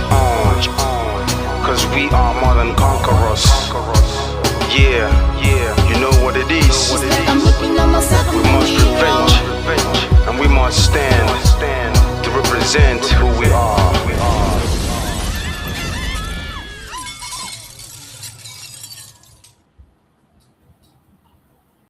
march on, cause we are more than conquerors. Yeah, you know what it is. We must revenge, and we must stand to represent who we are.